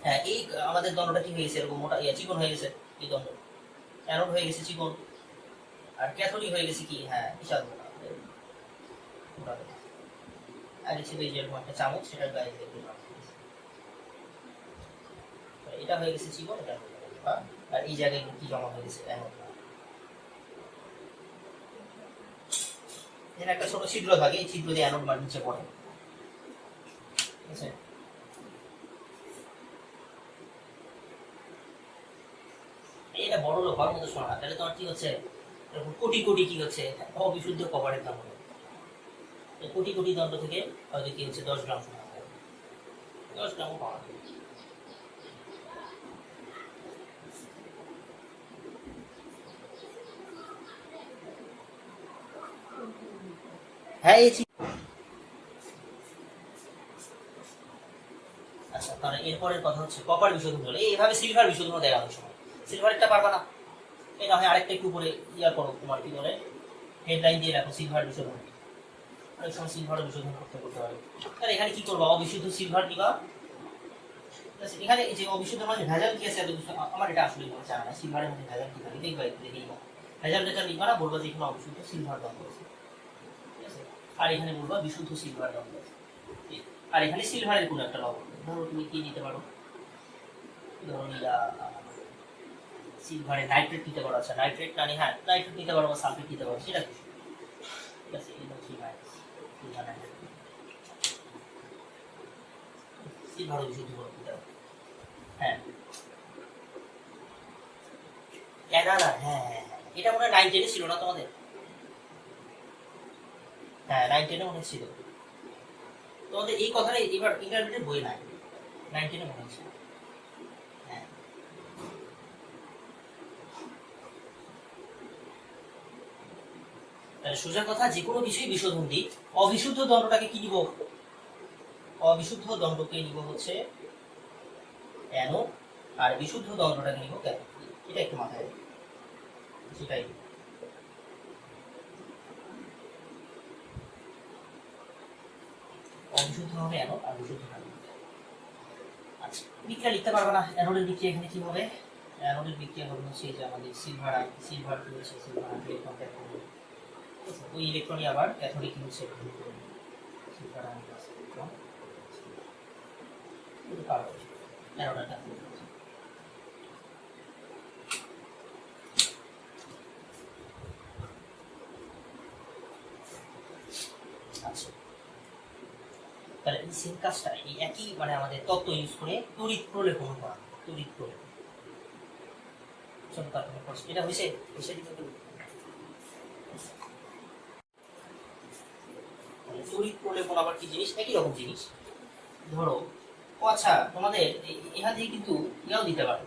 হ্যাঁ, এই আমাদের দণ্ডটা কি হয়ে গেছে এরকম মোটা চিকন হয়ে গেছে, এই দণ্ড অ্যানোড হয়ে গেছে চিকন, আর ক্যাথোড হয়ে গেছে কি হ্যাঁ বিশাল মোটা। আগে ছিল এই যে এরকম একটা চামচ, সেটার গায়ে এটা হয়ে গেছে চিকন, এটা হয়ে গেছে মোটা, আর এই জায়গায় কি জমা হয়ে গেছে অ্যানোড। এখানে একটা ছোট ছিদ্র থাকে, এই ছিদ্র দিয়ে অ্যানোড মান নিচে পড়ে, ঠিক আছে। এটা বড় লোক হওয়ার মতো শোনা, তাহলে তোমার কি হচ্ছে এরকম কোটি কোটি কি হচ্ছে অবিশুদ্ধ কভারের দাম হবে, কোটি কোটি দণ্ড থেকে হয়তো কি হচ্ছে 10 গ্রাম শোনা হবে, 10 গ্রামও পাওয়া যাবে। হ্যাঁ আচ্ছা, তাহলে এরপরের কথা হচ্ছে কপার বিশোধন হলে এইভাবে সিলভার বিশোধন দেয় অনেক সময়, সিলভারটা পারবা না, এই না হয় আরেকটা একটু উপরে ইয়া করো, তোমার কি বলে হেডলাইন দিয়ে রাখো সিলভার বিশোধন, অনেক সময় সিলভার বিশোধন করতে পারে। তাহলে এখানে কি করবা, অবিশুদ্ধ সিলভার নিবা, এখানে এই যে অবিশুদ্ধ মানে ভেজাল কি আছে আমার এটা আসলে জানা না, সিলভারের মধ্যে ভেজাল কি থাকে দেখবা, একটু দেখেই ভেজাল যেটা নিবা না, বলবা যে এখানে অবিশুদ্ধ সিলভার দণ্ড আছে, ঠিক আছে। আর এখানে বলবা বিশুদ্ধ সিলভার দণ্ড আছে, আর এখানে সিলভারের কোনো একটা লবণ, ধরো তুমি কি নিতে পারো, ধরো নিলা সিলভারের নাইট্রেট নিতে পারো, আচ্ছা নাইট্রেট না, হ্যাঁ নাইট্রেট নিতে পারো বা সালফেট নিতে পারো, সেটা কিছু, ঠিক আছে। এই হচ্ছে সিলভার নাইট্রেট, সিলভার বিশুদ্ধ করে দিতে পারো। হ্যাঁ না না, হ্যাঁ হ্যাঁ হ্যাঁ, এটা মনে হয় 9-10 ছিল না তোমাদের, হ্যাঁ 9-10 মনে ছিল তোমাদের এই কথাটা, এবার ইন্টারমিডিয়েট বই নাই, 9-10 মনে ছিল। হ্যাঁ, তাহলে সোজা কথা যে কোনো বিষয় বিশোধন দিই, অবিশুদ্ধ দণ্ডটাকে কি নিব, অবিশুদ্ধ দণ্ডকে নিব হচ্ছে অ্যানোড, আর বিশুদ্ধ দণ্ডটাকে নিব ক্যাথোড, এটা একটু মাথায় রাখবে, সেটাই অবিশুদ্ধ হবে অ্যানোড আর বিশুদ্ধ হবে। আচ্ছা, বিক্রিয়া লিখতে পারবে না, অ্যানোডের বিক্রিয়া এখানে কি হবে, অ্যানোডের বিক্রিয়া হবে হচ্ছে যে আমাদের সিলভার সিলভার কি হচ্ছে সিলভার ইলেকট্রন ক্যাথোড, ওই ইলেকট্রনই আবার ক্যাথোডে কি হচ্ছে সিলভার ইলেকট্রন পারবে অ্যানোডের ক্যাথোড। আচ্ছা, তাহলে এই সেম কাজটা এই একই মানে আমাদের তত্ত্ব ইউজ করে তড়িৎ প্রলেপন করা, তড়িৎ প্রলেপন এটা হয়েছে তড়িৎ প্রলেপন আবার কি জিনিস, একই রকম জিনিস। ধরো ও আচ্ছা, তোমাদের এখান থেকে কিন্তু ইয়াও দিতে পারে,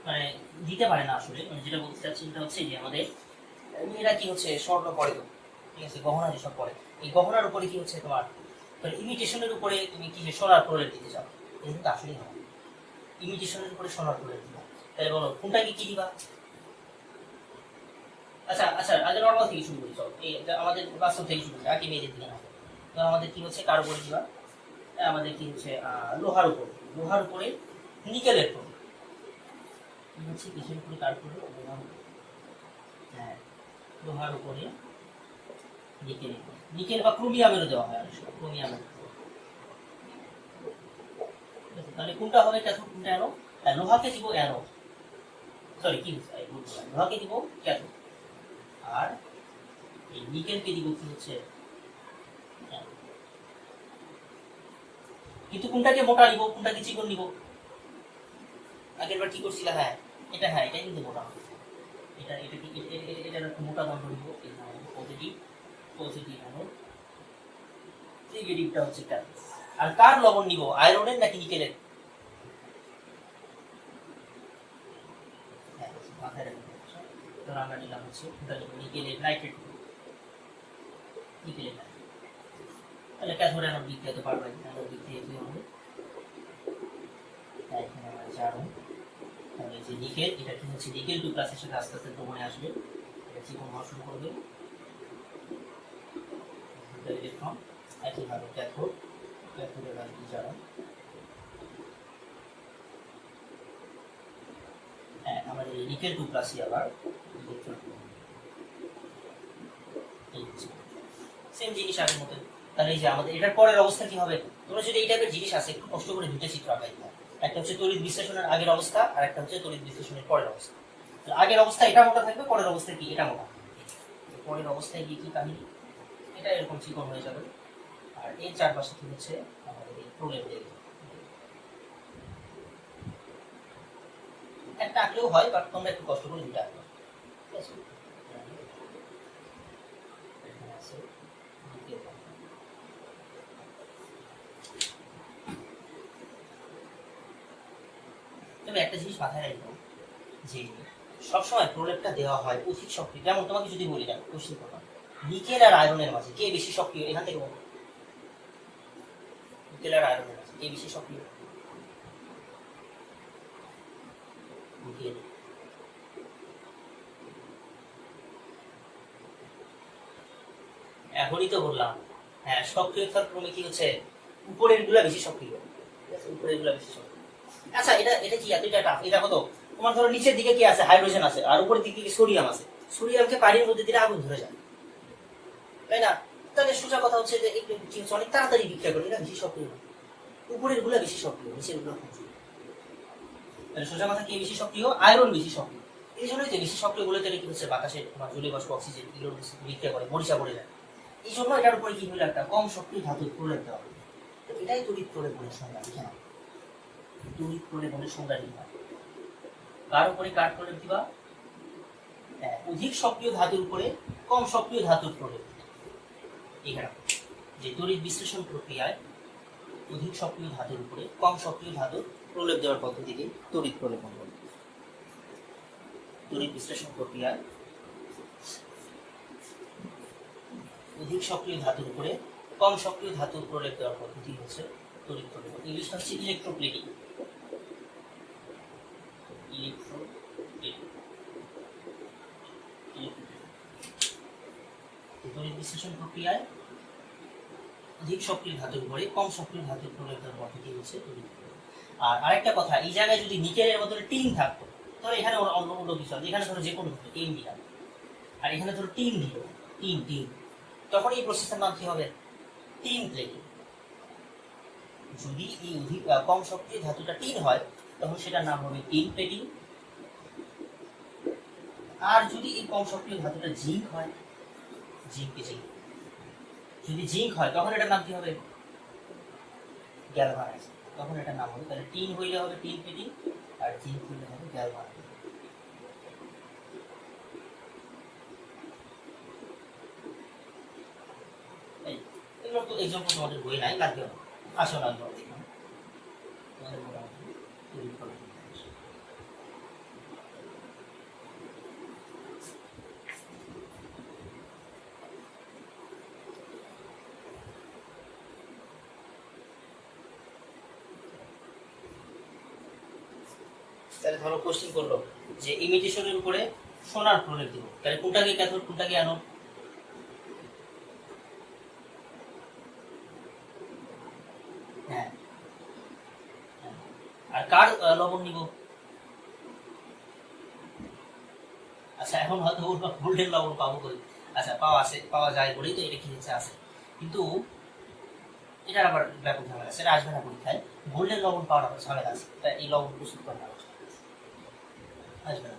মানে দিতে পারে না আসলে, মানে যেটা বলতে চাচ্ছি সেটা হচ্ছে যে আমাদের মেয়েরা কি হচ্ছে স্বর্ণ পরে তো, ঠিক আছে, গহনা যেসব পরে, এই গহনার উপরে কি হচ্ছে তোমার ইমিটেশনের উপরে তুমি কি সোনার প্রলেপ দিতে চাও, এটা কিন্তু আসলেই হয়, ইমিটেশনের উপরে সোনার প্রলেপ দিবা, তাহলে বলো কোনটাকে কি দিবা। আচ্ছা আচ্ছা, আগে নর্মাল থেকে শুরু করি, চল এই আমাদের বাস্তব থেকে শুরু করি, আগে মেয়েদের দিকে না, তো আমাদের কি হচ্ছে কার উপরে দিবা, আমাদের কি হচ্ছে লোহার উপরে, লোহার উপরে নিকেলের উপরে কি হচ্ছে, কিসের উপরে কার উপরে, হ্যাঁ লোহার উপরে নিকেল, নিকেল বা ক্রোমিয়ামেরও দেওয়া হয়, ক্রোমিয়ামের, তাহলে কোনটা হবে ক্যাথোড কোনটা অ্যানোড, লোহাকে দিব অ্যানোড, সরি কি লোহাকে দিব ক্যাথোড, আর এই নিকেলকে দিব কি হচ্ছে anode। কিন্তু কোনটাকে মোটা নিব কোনটাকে চিকন নিব? আগের বার কি করছিল? হ্যাঁ এটাই কিন্তু মোটা, এটার একটা মোটা দণ্ড নিব, পজিটিভ অ্যানোড, নেগেটিভটা হচ্ছে ক্যাথোড। আর কার লবণ নিব, আয়রনের নাকি নিকেলের? মাথায় রাখবেন, ধর আমরা নিলাম হচ্ছে নিকেলের নাইট্রেট, তাহলে ক্যাথোড অ্যানোড বিক্রিয়া তো পারবে, অ্যানোড বিক্রিয়া কি হবে? এখানে আমরা জানো, তাহলে যে নিকেল, এটা কি হচ্ছে নিকেল 2 প্লাসের সাথে আস্তে আস্তে দ্রবণে আসবে, এটা চিকন হওয়া শুরু করবে, ইলেকট্রন। একইভাবে ক্যাথোডের আর কি জানো, হ্যাঁ আমাদের এই নিকেল 2 প্লাসই আবার সেম জিনিস আগের মতো। তাহলে এই যে আমাদের এটার পরের অবস্থা কি হবে? তোমরা যদি এই টাইপের জিনিস আছে একটু কষ্ট করে দুটো চিত্র আঁকাই দিও। একটা হচ্ছে তড়িৎ বিশ্লেষণের আগের অবস্থা, আর একটা হচ্ছে তড়িৎ বিশ্লেষণের পরের অবস্থা। আগের অবস্থা এটা মোটা থাকবে, পরের অবস্থায় কি এটা মোটা, পরের অবস্থায় গিয়ে কি কাহিনী, এটা এরকম চিকন হয়ে যাবে, আর এর চারপাশে কি হচ্ছে আমাদের এই প্রলেপ দেবে। একটা আঁকলেও হয়, বাট তোমরা একটু কষ্ট করে দুটো আঁকবে, ঠিক আছে? তবে একটা জিনিস মাথায় রাখবো, যে সবসময় প্রলেপটা দেওয়া হয় অধিক সক্রিয়। যেমন তোমাকে যদি বলি না কোশ্চেন করো, নিকেল আর আয়রনের মাঝে কে বেশি সক্রিয়? এখান থেকে বলো, নিকেল আর আয়রনের মাঝে কে বেশি সক্রিয়? নিকেল। এখনই তো বললাম, হ্যাঁ সক্রিয়তার ক্রমে কি হচ্ছে উপরের গুলা বেশি সক্রিয়, উপরের গুলা বেশি সক্রিয়। আচ্ছা এটা কি এতটা টাফ? এটা কত, তোমার ধরো নিচের দিকে কি আছে, হাইড্রোজেন আছে, আর উপরের দিকে কি সোডিয়াম আছে, সোডিয়ামকে পানির মধ্যে দিলে আগুন ধরে যায়, তাই না? তাহলে সোজা কথা হচ্ছে যে কি হচ্ছে অনেক তাড়াতাড়ি বিক্রিয়া করে, এটা বেশি সক্রিয়, উপরের গুলা বেশি সক্রিয়, নিচের গুলা কম সক্রিয়। তাহলে সোজা কথা কি বেশি সক্রিয়? আয়রন বেশি সক্রিয়। এই জন্যই যে বেশি সক্রিয় বলে তাহলে কি হচ্ছে বাতাসে তোমার জলীয় বাষ্প অক্সিজেন এগুলো বিক্রিয়া করে মরিচা পড়ে যায়। এই জন্য এটার উপরে কি হলো একটা কম সক্রিয় ধাতুর প্রলেপ দেওয়া হবে। এটাই তড়িৎ প্রলেপনের সংজ্ঞা। কেন তড়িৎ প্রলেপনের সংজ্ঞা দিবা? কার উপরে কার প্রলেপ দিবা? অধিক সক্রিয় ধাতুর উপরে কম সক্রিয় ধাতুর প্রলেপ। এখানে যে তড়িৎ বিশ্লেষণ প্রক্রিয়ায় অধিক সক্রিয় ধাতুর উপরে কম সক্রিয় ধাতুর প্রলেপ দেওয়ার পদ্ধতিকে তড়িৎ প্রলেপন বলে। তড়িৎ বিশ্লেষণ প্রক্রিয়ায় অধিক সক্রিয় ধাতুর উপরে কম সক্রিয় ধাতুর প্রলেপ দেওয়ার পদ্ধতি হচ্ছে তড়িৎ প্রলেপন। ইংলিশটা হচ্ছে ইলেকট্রোপ্লেটিং। তড়িৎ বিশ্লেষণ প্রক্রিয়ায় অধিক সক্রিয় ধাতুর উপরে কম সক্রিয় ধাতুর প্রলেপ দেওয়ার পদ্ধতি হচ্ছে তড়িৎ প্রলেপন। আর আরেকটা কথা, এই জায়গায় যদি নিকেলের বদলে টিন থাকতো, ধরো এখানে অন্য কিছু আছে, এখানে ধরো যে কোনো টিন দিলাম, আর এখানে ধরো টিন দিল, টিন, তখন এই প্রসেসের নাম কি হবে? Tin plating. যদি এই অধিক কম সক্রিয় ধাতুটা টিন হয় তখন সেটার নাম হবে টিন প্লেটিং। আর যদি এই কম সক্রিয় ধাতুটা জিঙ্ক হয়, যদি জিঙ্ক হয় তখন এটার নাম কি হবে? গ্যালভানাইজ। তখন এটার নাম হবে, তাহলে টিন হইলে হবে টিন প্লেটিং, আর জিঙ্ক হইলে হবে গ্যালভানাইজ। এগুলো তো এক্সাম্পল তোমাদের বই নাই, লাগবে না, আসো না তোমাদের মোটামুটি। তাহলে ধরো কোশ্চেন করলো যে ইমিটেশনের উপরে সোনার প্রলেপ দিব, তাহলে কোনটাকে ক্যাথোড কোনটাকে অ্যানোড? হ্যাঁ, আর কার লবণ নিব? আচ্ছা এখন হয়তো গোল্ডেন লবণ পাবো কই? আচ্ছা পাওয়া যায় বলেই তো এটা কি হচ্ছে আছে, কিন্তু এটার আবার ব্যাপক ঝামেলা আছে, এটা আসবে না পরীক্ষায়। গোল্ডেন লবণ পাওয়ার আবার ঝামেলা আছে, তা এই লবণ প্রস্তুত করা আসবে না।